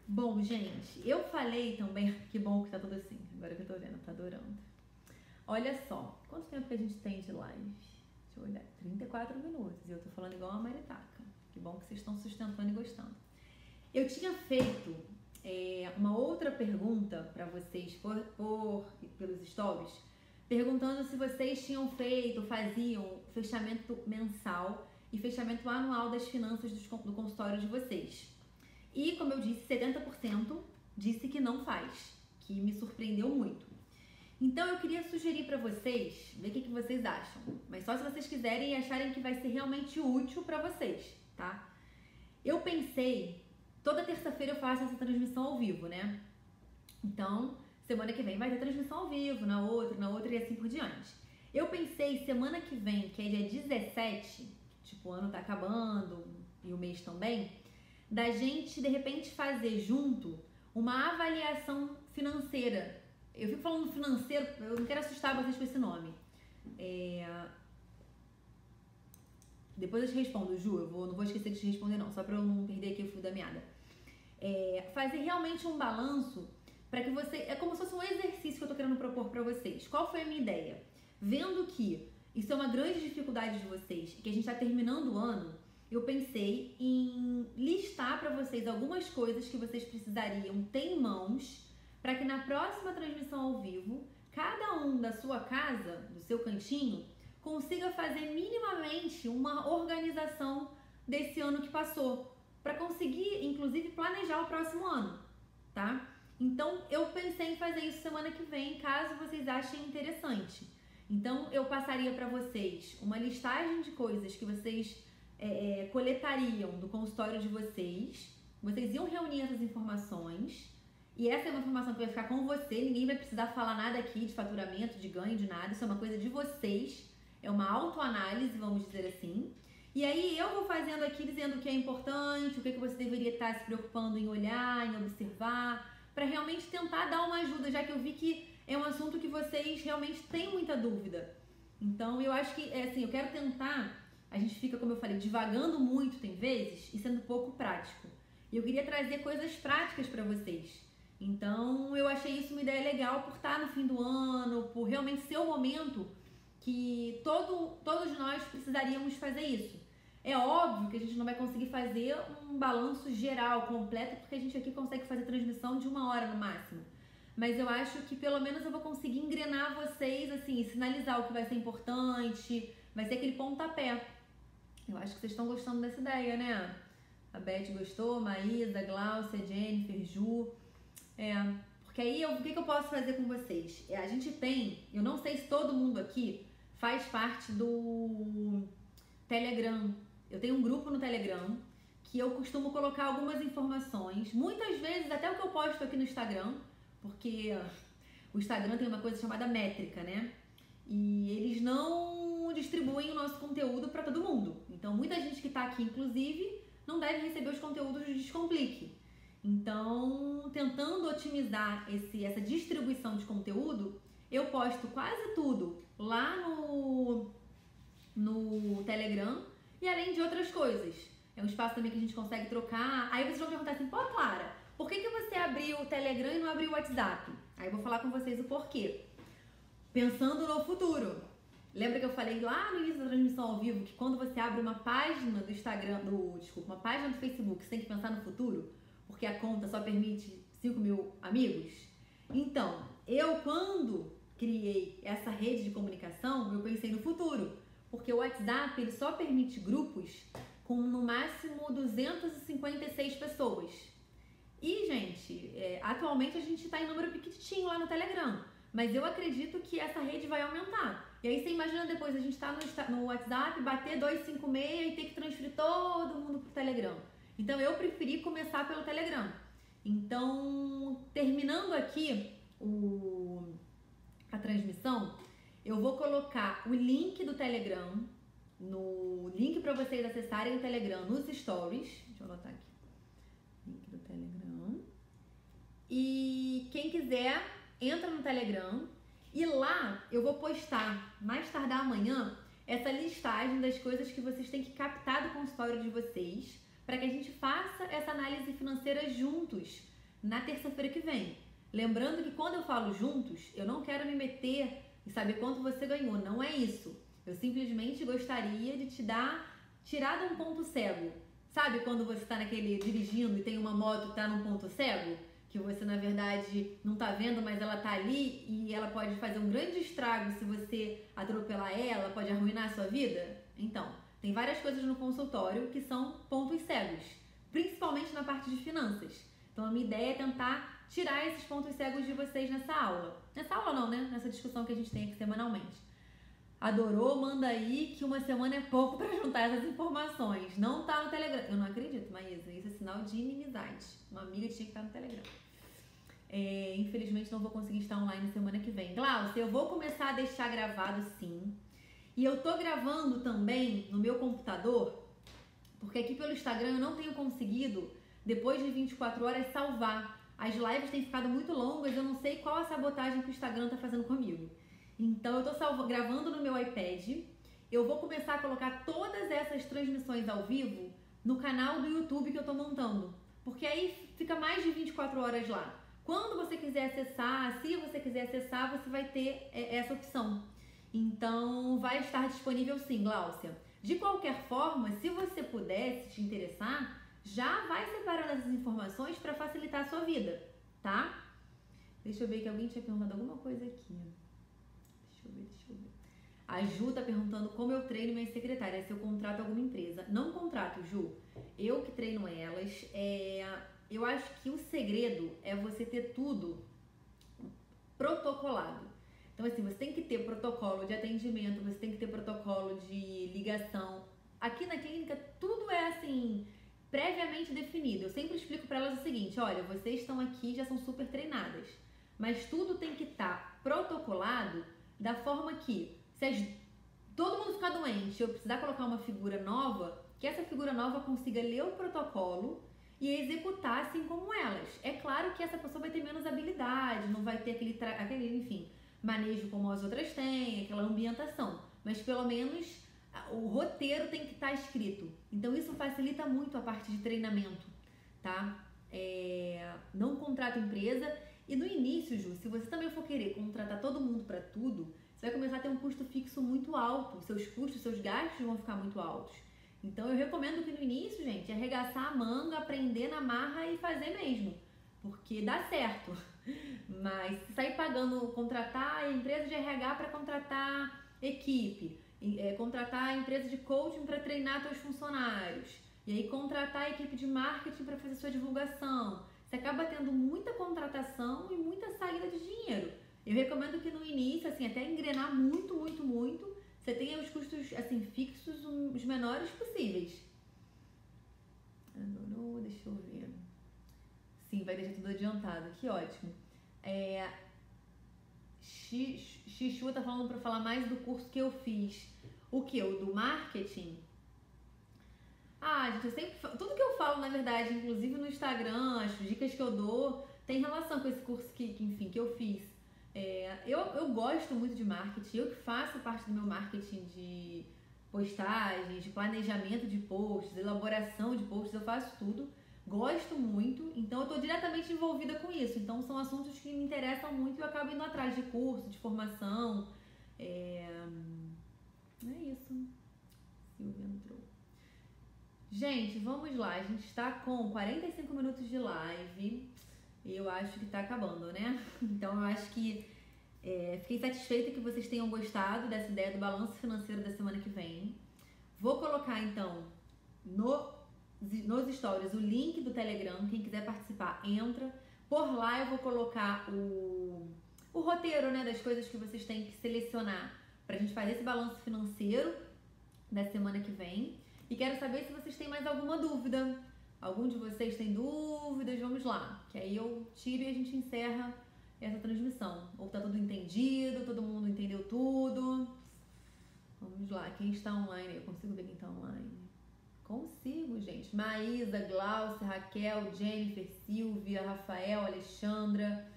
Bom, gente, eu falei também, que bom que tá tudo assim, agora que eu tô vendo, tá adorando. Olha só, quanto tempo que a gente tem de live? Deixa eu olhar, 34 minutos, e eu tô falando igual uma maritaca. Que bom que vocês estão sustentando e gostando. Eu tinha feito uma outra pergunta pra vocês pelos stories, perguntando se vocês faziam fechamento mensal e fechamento anual das finanças do consultório de vocês. E, como eu disse, 70% disse que não faz, que me surpreendeu muito. Então eu queria sugerir para vocês, ver o que vocês acham, mas só se vocês quiserem e acharem que vai ser realmente útil para vocês, tá? Eu pensei, toda terça-feira eu faço essa transmissão ao vivo, né? Então, semana que vem vai ter transmissão ao vivo, na outra e assim por diante. Eu pensei semana que vem, que é dia 17, tipo, o ano tá acabando e o mês também, da gente de repente fazer junto uma avaliação financeira. Eu fico falando financeiro, eu não quero assustar vocês com esse nome. Depois eu te respondo, Ju, não vou esquecer de te responder não, só pra eu não perder aqui o fio da meada. Fazer realmente um balanço para que você... É como se fosse um exercício que eu tô querendo propor pra vocês. Qual foi a minha ideia? Vendo que isso é uma grande dificuldade de vocês e que a gente tá terminando o ano, eu pensei em listar pra vocês algumas coisas que vocês precisariam ter em mãos para que na próxima transmissão ao vivo, cada um da sua casa, do seu cantinho, consiga fazer minimamente uma organização desse ano que passou, para conseguir, inclusive, planejar o próximo ano, tá? Então, eu pensei em fazer isso semana que vem, caso vocês achem interessante. Então, eu passaria para vocês uma listagem de coisas que vocês coletariam do consultório de vocês, vocês iam reunir essas informações, e essa é uma informação que vai ficar com você, ninguém vai precisar falar nada aqui de faturamento, de ganho, de nada, isso é uma coisa de vocês, é uma autoanálise, vamos dizer assim. E aí eu vou fazendo aqui, dizendo o que é importante, o que você deveria estar se preocupando em olhar, em observar, para realmente tentar dar uma ajuda, já que eu vi que é um assunto que vocês realmente têm muita dúvida. Então eu acho que, assim, eu quero tentar, a gente fica, como eu falei, divagando muito tem vezes e sendo pouco prático. E eu queria trazer coisas práticas para vocês. Então eu achei isso uma ideia legal por estar no fim do ano, por realmente ser o momento que todos nós precisaríamos fazer isso. É óbvio que a gente não vai conseguir fazer um balanço geral, completo, porque a gente aqui consegue fazer transmissão de 1 hora no máximo. Mas eu acho que pelo menos eu vou conseguir engrenar vocês, assim, sinalizar o que vai ser importante, vai ser aquele pontapé. Eu acho que vocês estão gostando dessa ideia, né? A Beth gostou, Maísa, Glaucia, Jennifer, Ju. Porque aí o que eu posso fazer com vocês? A gente tem, eu não sei se todo mundo aqui faz parte do Telegram. Eu tenho um grupo no Telegram que eu costumo colocar algumas informações, muitas vezes até o que eu posto aqui no Instagram, porque o Instagram tem uma coisa chamada métrica, né? E eles não distribuem o nosso conteúdo para todo mundo. Então muita gente que tá aqui, inclusive, não deve receber os conteúdos do Descomplique. Então, tentando otimizar essa distribuição de conteúdo, eu posto quase tudo lá no Telegram e além de outras coisas. É um espaço também que a gente consegue trocar. Aí vocês vão perguntar assim, pô, Clara, por que você abriu o Telegram e não abriu o WhatsApp? Aí eu vou falar com vocês o porquê. Pensando no futuro. Lembra que eu falei lá no início da transmissão ao vivo que quando você abre uma página do Instagram, uma página do Facebook, você tem que pensar no futuro? Porque a conta só permite 5.000 amigos? Então, eu quando criei essa rede de comunicação, eu pensei no futuro. Porque o WhatsApp, ele só permite grupos com no máximo 256 pessoas. E, gente, atualmente a gente está em número pequitinho lá no Telegram. Mas eu acredito que essa rede vai aumentar. E aí você imagina depois a gente tá no WhatsApp, bater 256 e ter que transferir todo mundo pro Telegram. Então eu preferi começar pelo Telegram. Então, terminando aqui a transmissão, eu vou colocar o link do Telegram, no link para vocês acessarem o Telegram nos stories. Deixa eu anotar aqui. Link do Telegram. E quem quiser, entra no Telegram. E lá eu vou postar, mais tardar amanhã, essa listagem das coisas que vocês têm que captar do consultório de vocês, para que a gente faça essa análise financeira juntos na terça-feira que vem. Lembrando que quando eu falo juntos, eu não quero me meter e saber quanto você ganhou, não é isso. Eu simplesmente gostaria de tirar de um ponto cego. Sabe quando você está dirigindo e tem uma moto que tá num ponto cego? Que você, na verdade, não tá vendo, mas ela tá ali e ela pode fazer um grande estrago se você atropelar ela, pode arruinar a sua vida? Então, tem várias coisas no consultório que são pontos cegos, principalmente na parte de finanças. Então, a minha ideia é tentar tirar esses pontos cegos de vocês nessa aula. Nessa aula não, né? Nessa discussão que a gente tem aqui semanalmente. Adorou? Manda aí que uma semana é pouco para juntar essas informações. Não tá no Telegram. Eu não acredito, Maísa. Isso é sinal de inimizade. Uma amiga tinha que estar no Telegram. Infelizmente não vou conseguir estar online semana que vem. Glaucia, eu vou começar a deixar gravado sim. E eu tô gravando também no meu computador, porque aqui pelo Instagram eu não tenho conseguido, depois de 24 horas, salvar. As lives têm ficado muito longas, eu não sei qual a sabotagem que o Instagram tá fazendo comigo. Então eu tô gravando no meu iPad. Eu vou começar a colocar todas essas transmissões ao vivo no canal do YouTube que eu tô montando. Porque aí fica mais de 24 horas lá. Quando você quiser acessar, se você quiser acessar, você vai ter essa opção. Então vai estar disponível sim, Glaucia. De qualquer forma, se você puder, se te interessar, já vai separando essas informações para facilitar a sua vida, tá? Deixa eu ver que alguém tinha perguntado alguma coisa aqui. Deixa eu ver. A Ju tá perguntando como eu treino minhas secretárias, se eu contrato alguma empresa. Não contrato, Ju. Eu que treino elas. Eu acho que o segredo é você ter tudo protocolado. Então, assim, você tem que ter protocolo de atendimento, você tem que ter protocolo de ligação. Aqui na clínica, tudo é, assim, previamente definido. Eu sempre explico para elas o seguinte, olha, vocês estão aqui, já são super treinadas, mas tudo tem que estar protocolado da forma que, se todo mundo ficar doente, eu precisar colocar uma figura nova, que essa figura nova consiga ler o protocolo e executar assim como elas. É claro que essa pessoa vai ter menos habilidade, não vai ter aquele enfim, manejo como as outras têm, aquela ambientação, mas pelo menos o roteiro tem que estar escrito. Então isso facilita muito a parte de treinamento, tá? Não contrata empresa. E no início, Ju, se você também for querer contratar todo mundo para tudo, você vai começar a ter um custo fixo muito alto. Seus custos, seus gastos vão ficar muito altos. Então eu recomendo que no início, gente, arregaçar a manga, aprender na marra e fazer mesmo. Porque dá certo. Mas sair pagando, contratar a empresa de RH para contratar equipe, contratar a empresa de coaching para treinar seus funcionários, e aí contratar a equipe de marketing para fazer sua divulgação. Você acaba tendo muita contratação e muita saída de dinheiro. Eu recomendo que no início, assim, até engrenar muito, você tenha os custos, assim, fixos os menores possíveis. Adorou, deixa eu ver. Sim, vai deixar tudo adiantado, que ótimo. Xixu tá falando para falar mais do curso que eu fiz. O que? O do marketing? Gente, eu sempre tudo que eu falo, na verdade, inclusive no Instagram, as dicas que eu dou, tem relação com esse curso que eu fiz. Eu gosto muito de marketing, eu que faço parte do meu marketing de postagens, de planejamento de posts, elaboração de posts, eu faço tudo. Gosto muito, então eu estou diretamente envolvida com isso. Então são assuntos que me interessam muito e eu acabo indo atrás de curso, de formação. É isso. Silvia entrou. Gente, vamos lá. A gente está com 45 minutos de live. Eu acho que está acabando, né? Então eu acho que fiquei satisfeita que vocês tenham gostado dessa ideia do balanço financeiro da semana que vem. Vou colocar então nos stories o link do Telegram. Quem quiser participar, entra. Por lá eu vou colocar o roteiro, né, das coisas que vocês têm que selecionar pra gente fazer esse balanço financeiro da semana que vem. E quero saber se vocês têm mais alguma dúvida. Algum de vocês tem dúvidas? Vamos lá, que aí eu tiro e a gente encerra essa transmissão. Ou tá tudo entendido, todo mundo entendeu tudo. Vamos lá, quem está online? Eu consigo ver quem está online? Consigo, gente. Maísa, Glaucia, Raquel, Jennifer, Silvia, Rafael, Alexandra,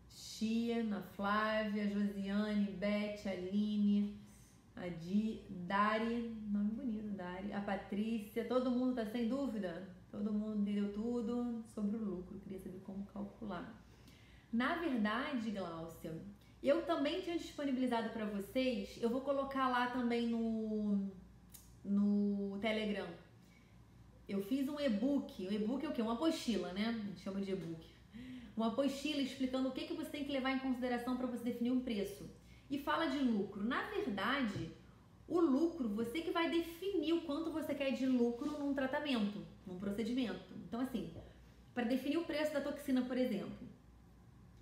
Chia, Ana Flávia, Josiane, Beth, Aline, a Dari, nome bonito, Dari, a Patrícia. Todo mundo tá sem dúvida? Todo mundo entendeu tudo sobre o lucro. Queria saber como calcular. Na verdade, Glaucia, eu também tinha disponibilizado para vocês, eu vou colocar lá também no Telegram. Eu fiz um e-book. O e-book é o quê? Uma apostila, né? A gente chama de e-book. Uma apostila explicando o que você tem que levar em consideração para você definir um preço. E fala de lucro. Na verdade, o lucro, você que vai definir o quanto você quer de lucro num tratamento, num procedimento. Então, assim, para definir o preço da toxina, por exemplo,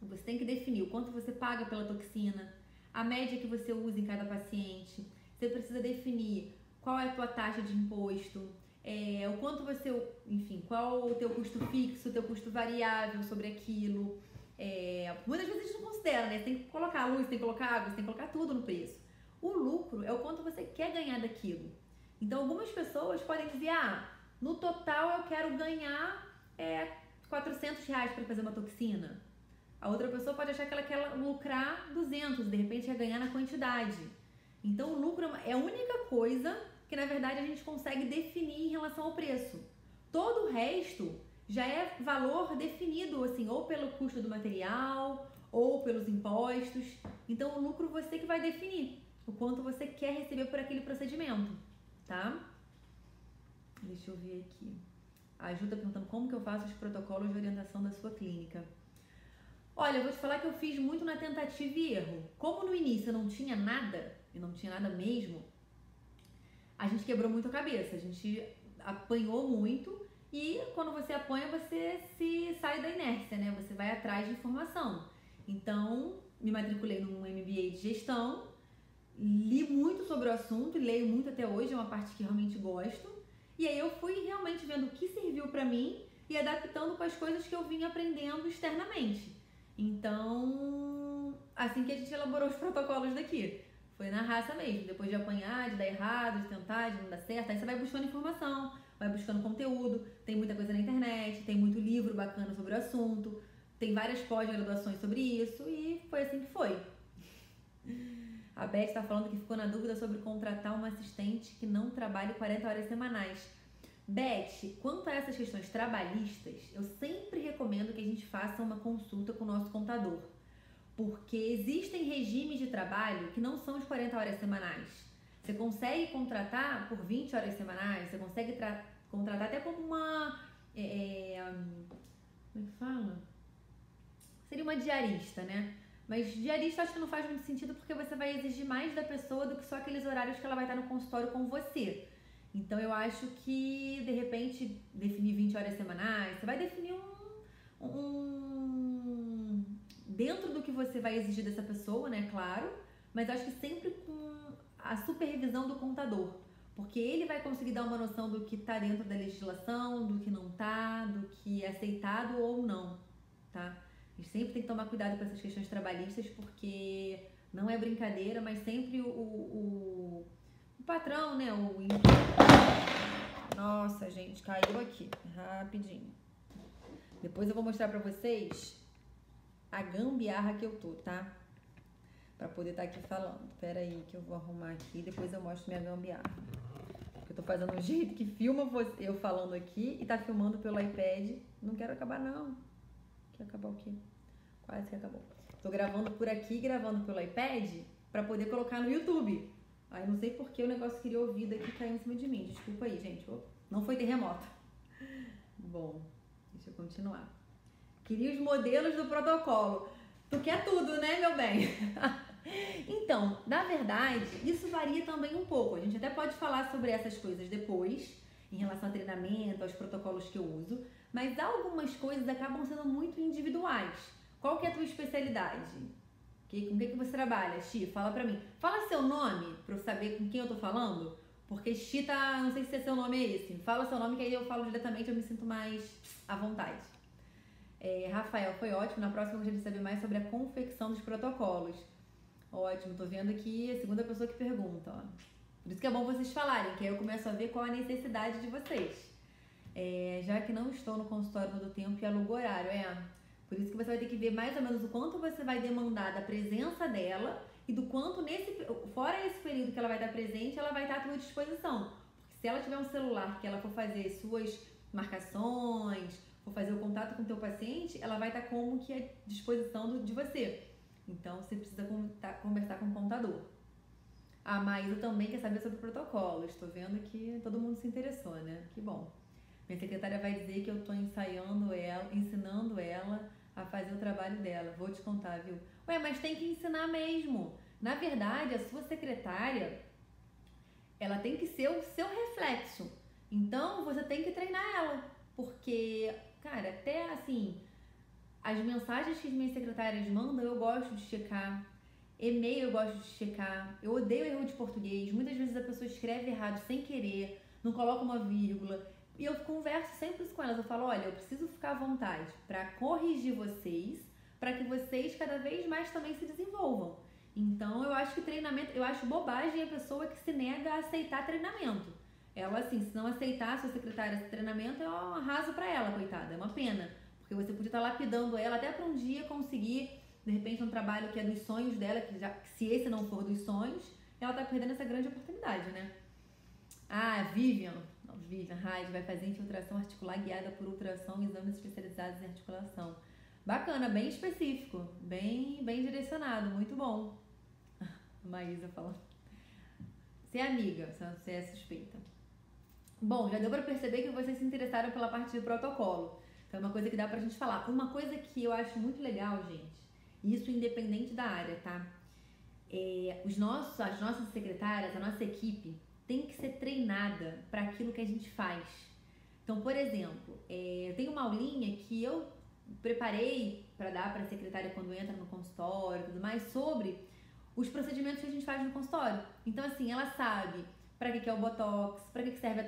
Você tem que definir o quanto você paga pela toxina, a média que você usa em cada paciente. Você precisa definir qual é a tua taxa de imposto, o quanto você, enfim, qual o teu custo fixo, o teu custo variável sobre aquilo. Muitas vezes a gente não considera, né? Você tem que colocar luz, tem que colocar água, você tem que colocar tudo no preço. O lucro é o quanto você quer ganhar daquilo. Então, algumas pessoas podem dizer, no total eu quero ganhar R$400 para fazer uma toxina. A outra pessoa pode achar que ela quer lucrar 200, de repente quer ganhar na quantidade. Então, o lucro é a única coisa que, na verdade, a gente consegue definir em relação ao preço. Todo o resto já é valor definido, assim, ou pelo custo do material, ou pelos impostos. Então, o lucro você que vai definir o quanto você quer receber por aquele procedimento, tá? Deixa eu ver aqui. A Ju tá perguntando como que eu faço os protocolos de orientação da sua clínica. Olha, eu vou te falar que eu fiz muito na tentativa e erro. Como no início eu não tinha nada, e não tinha nada mesmo, a gente quebrou muito a cabeça, a gente apanhou muito e quando você apanha, você se sai da inércia, né? Você vai atrás de informação. Então, me matriculei num MBA de gestão, li muito sobre o assunto, leio muito até hoje, é uma parte que realmente gosto. E aí eu fui realmente vendo o que serviu pra mim e adaptando com as coisas que eu vinha aprendendo externamente. Então, assim que a gente elaborou os protocolos daqui. Foi na raça mesmo, depois de apanhar, de dar errado, de tentar, de não dar certo, aí você vai buscando informação, vai buscando conteúdo, tem muita coisa na internet, tem muito livro bacana sobre o assunto, tem várias pós-graduações sobre isso e foi assim que foi. A Beth está falando que ficou na dúvida sobre contratar uma assistente que não trabalhe 40 horas semanais. Beth, quanto a essas questões trabalhistas, eu sempre recomendo que a gente faça uma consulta com o nosso contador. Porque existem regimes de trabalho que não são de 40 horas semanais. Você consegue contratar por 20 horas semanais, você consegue contratar até como uma... como é que fala? Seria uma diarista, né? Mas diarista acho que não faz muito sentido porque você vai exigir mais da pessoa do que só aqueles horários que ela vai estar no consultório com você. Então eu acho que, de repente, definir 20 horas semanais, você vai definir dentro do que você vai exigir dessa pessoa, né, claro, mas acho que sempre com a supervisão do contador, porque ele vai conseguir dar uma noção do que está dentro da legislação, do que não está, do que é aceitado ou não, tá? A gente sempre tem que tomar cuidado com essas questões trabalhistas, porque não é brincadeira, mas sempre o patrão, né, Nossa, gente, caiu aqui, rapidinho. Depois eu vou mostrar pra vocês a gambiarra que eu tô, tá? Pra poder estar aqui falando. Pera aí que eu vou arrumar aqui e depois eu mostro minha gambiarra. Porque eu tô fazendo um jeito que filma eu falando aqui e tá filmando pelo iPad. Não quero acabar, não. Quer acabar o quê? Quase que acabou. Tô gravando por aqui, gravando pelo iPad pra poder colocar no YouTube. Aí não sei porque o negócio queria ouvir daqui e caiu em cima de mim. Desculpa aí, gente. Não foi terremoto. Bom, deixa eu continuar. Queria os modelos do protocolo. Tu quer tudo, né, meu bem? Então, na verdade, isso varia também um pouco. A gente até pode falar sobre essas coisas depois, em relação ao treinamento, aos protocolos que eu uso, mas algumas coisas acabam sendo muito individuais. Qual que é a tua especialidade? Com o que você trabalha, Xi? Fala pra mim. Fala seu nome, pra eu saber com quem eu tô falando, porque Xi tá... Não sei se seu nome é esse. Fala seu nome que aí eu falo diretamente, eu me sinto mais à vontade. Rafael, foi ótimo. Na próxima eu gostaria de saber mais sobre a confecção dos protocolos. Ótimo, tô vendo aqui a segunda pessoa que pergunta, ó. Por isso que é bom vocês falarem, que aí eu começo a ver qual a necessidade de vocês. Já que não estou no consultório todo o tempo e alugo horário, por isso que você vai ter que ver mais ou menos o quanto você vai demandar da presença dela e do quanto fora esse período que ela vai estar presente, ela vai estar à tua disposição. Porque se ela tiver um celular que ela for fazer suas marcações, for fazer o contato com o teu paciente, ela vai estar como que à disposição de você. Então, você precisa conversar com o contador. A Maísa também quer saber sobre protocolos. Estou vendo que todo mundo se interessou, né? Que bom. Minha secretária vai dizer que eu estou ensinando ela a fazer o trabalho dela. Vou te contar, viu? Mas tem que ensinar mesmo. Na verdade, a sua secretária, ela tem que ser o seu reflexo. Então, você tem que treinar ela. Porque, cara, até assim... As mensagens que as minhas secretárias mandam, eu gosto de checar. E-mail eu gosto de checar. Eu odeio erro de português. Muitas vezes a pessoa escreve errado sem querer, não coloca uma vírgula. E eu converso sempre com elas. Eu falo, olha, eu preciso ficar à vontade para corrigir vocês, para que vocês cada vez mais também se desenvolvam. Então, eu acho que treinamento, eu acho bobagem a pessoa que se nega a aceitar treinamento. Ela, assim, se não aceitar a sua secretária esse treinamento, é um arraso pra ela, coitada. É uma pena. Porque você podia estar lapidando ela até pra um dia conseguir, de repente, um trabalho que é dos sonhos dela, que se esse não for dos sonhos, ela tá perdendo essa grande oportunidade, né? Ah, Vivian Reis vai fazer infiltração articular guiada por ultrassom e exames especializados em articulação. Bacana, bem específico, bem direcionado, muito bom. Maísa falando. Você é amiga, você é suspeita. Bom, já deu pra perceber que vocês se interessaram pela parte de protocolo. Então é uma coisa que dá pra gente falar. Uma coisa que eu acho muito legal, gente, isso independente da área, tá? As nossas secretárias, a nossa equipe tem que ser treinada para aquilo que a gente faz. Então, por exemplo, eu tenho uma aulinha que eu preparei para dar para a secretária quando entra no consultório e tudo mais, sobre os procedimentos que a gente faz no consultório. Então, assim, ela sabe para que é o Botox, para que serve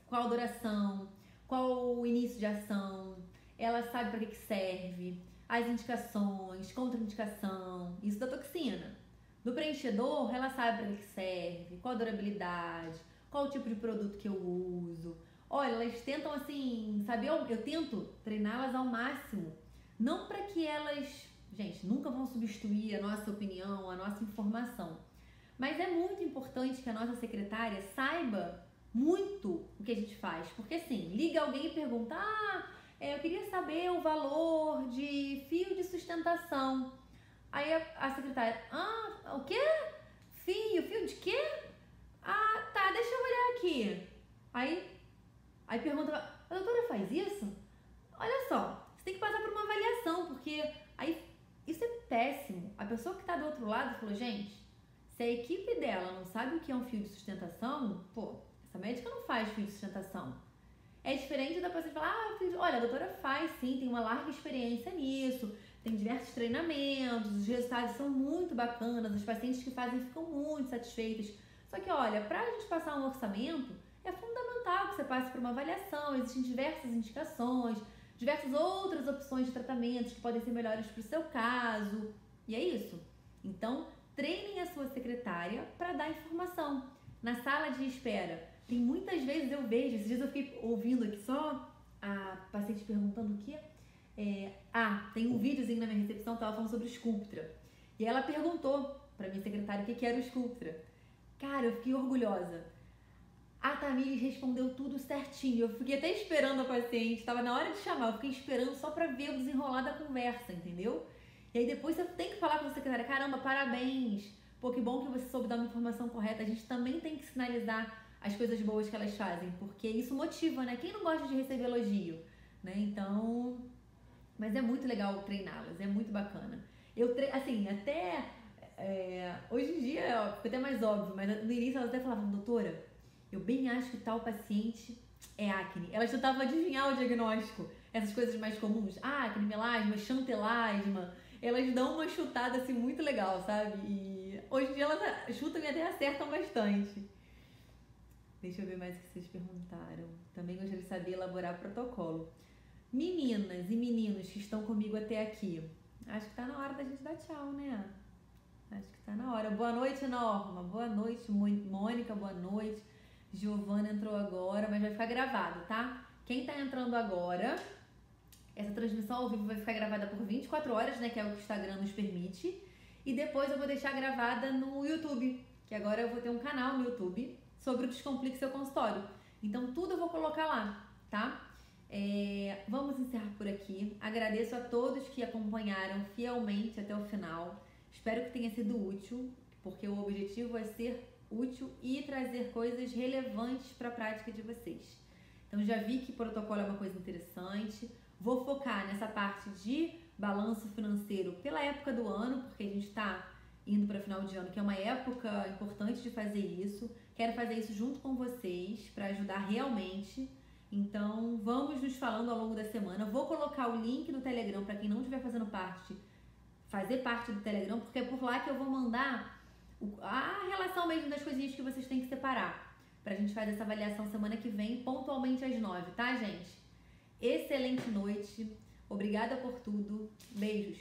qual a duração, qual o início de ação, ela sabe para que serve, as indicações, contraindicação, isso da toxina. Do preenchedor, ela sabe para que serve, qual a durabilidade, qual o tipo de produto que eu uso. Olha, elas tentam assim, sabe, eu tento treiná-las ao máximo. Não para que elas, gente, nunca vão substituir a nossa opinião, a nossa informação. Mas é muito importante que a nossa secretária saiba muito o que a gente faz. Porque assim, liga alguém e pergunta, eu queria saber o valor de fio de sustentação. Aí a secretária, o quê? Fio de quê? Tá, deixa eu olhar aqui. Aí pergunta, a doutora faz isso? Olha só, você tem que passar por uma avaliação, porque aí isso é péssimo. A pessoa que tá do outro lado falou, gente, se a equipe dela não sabe o que é um fio de sustentação, essa médica não faz fio de sustentação. É diferente da pessoa falar, olha, a doutora faz sim, tem uma larga experiência nisso, tem diversos treinamentos, os resultados são muito bacanas, os pacientes que fazem ficam muito satisfeitos. Só que, olha, pra gente passar um orçamento, é fundamental que você passe por uma avaliação, existem diversas indicações, diversas outras opções de tratamentos que podem ser melhores para o seu caso. E é isso. Então, treinem a sua secretária para dar informação. Na sala de espera, tem muitas vezes eu vejo, esses dias eu fiquei ouvindo aqui só a paciente perguntando o quê? Tem um videozinho na minha recepção que ela falando sobre Sculptra. E ela perguntou pra minha secretária o que era o Sculptra. Cara, eu fiquei orgulhosa. A Tamires respondeu tudo certinho. Eu fiquei até esperando a paciente, tava na hora de chamar, eu fiquei esperando só pra ver o desenrolar da conversa, entendeu? E aí depois você tem que falar com a secretária, caramba, parabéns. Pô, que bom que você soube dar uma informação correta. A gente também tem que sinalizar as coisas boas que elas fazem, porque isso motiva, né? Quem não gosta de receber elogio, né? Então, mas é muito legal treiná-las, é muito bacana. Hoje em dia fica até mais óbvio, mas no início elas até falavam, doutora, eu bem acho que tal paciente é acne. Elas tentavam adivinhar o diagnóstico, essas coisas mais comuns, acne, melasma, chantelasma, elas dão uma chutada assim muito legal, sabe? E hoje em dia elas chutam e até acertam bastante. Deixa eu ver mais o que vocês perguntaram. Também gostaria de saber elaborar protocolo. Meninas e meninos que estão comigo até aqui, acho que tá na hora da gente dar tchau, né? Acho que tá na hora. Boa noite, Norma. Boa noite, Mônica. Boa noite. Giovana entrou agora, mas vai ficar gravado, tá? Quem tá entrando agora, essa transmissão ao vivo vai ficar gravada por 24 horas, né? Que é o que o Instagram nos permite. E depois eu vou deixar gravada no YouTube, que agora eu vou ter um canal no YouTube sobre o Descomplique Seu Consultório. Então tudo eu vou colocar lá, tá? Vamos encerrar por aqui. Agradeço a todos que acompanharam fielmente até o final. Espero que tenha sido útil, porque o objetivo é ser útil e trazer coisas relevantes para a prática de vocês. Então já vi que protocolo é uma coisa interessante. Vou focar nessa parte de balanço financeiro pela época do ano, porque a gente está indo para final de ano, que é uma época importante de fazer isso. Quero fazer isso junto com vocês para ajudar realmente. Então, vamos nos falando ao longo da semana. Vou colocar o link do Telegram para quem não estiver fazendo parte, fazer parte do Telegram, porque é por lá que eu vou mandar a relação mesmo das coisinhas que vocês têm que separar. Pra gente fazer essa avaliação semana que vem, pontualmente às 9, tá, gente? Excelente noite. Obrigada por tudo. Beijos.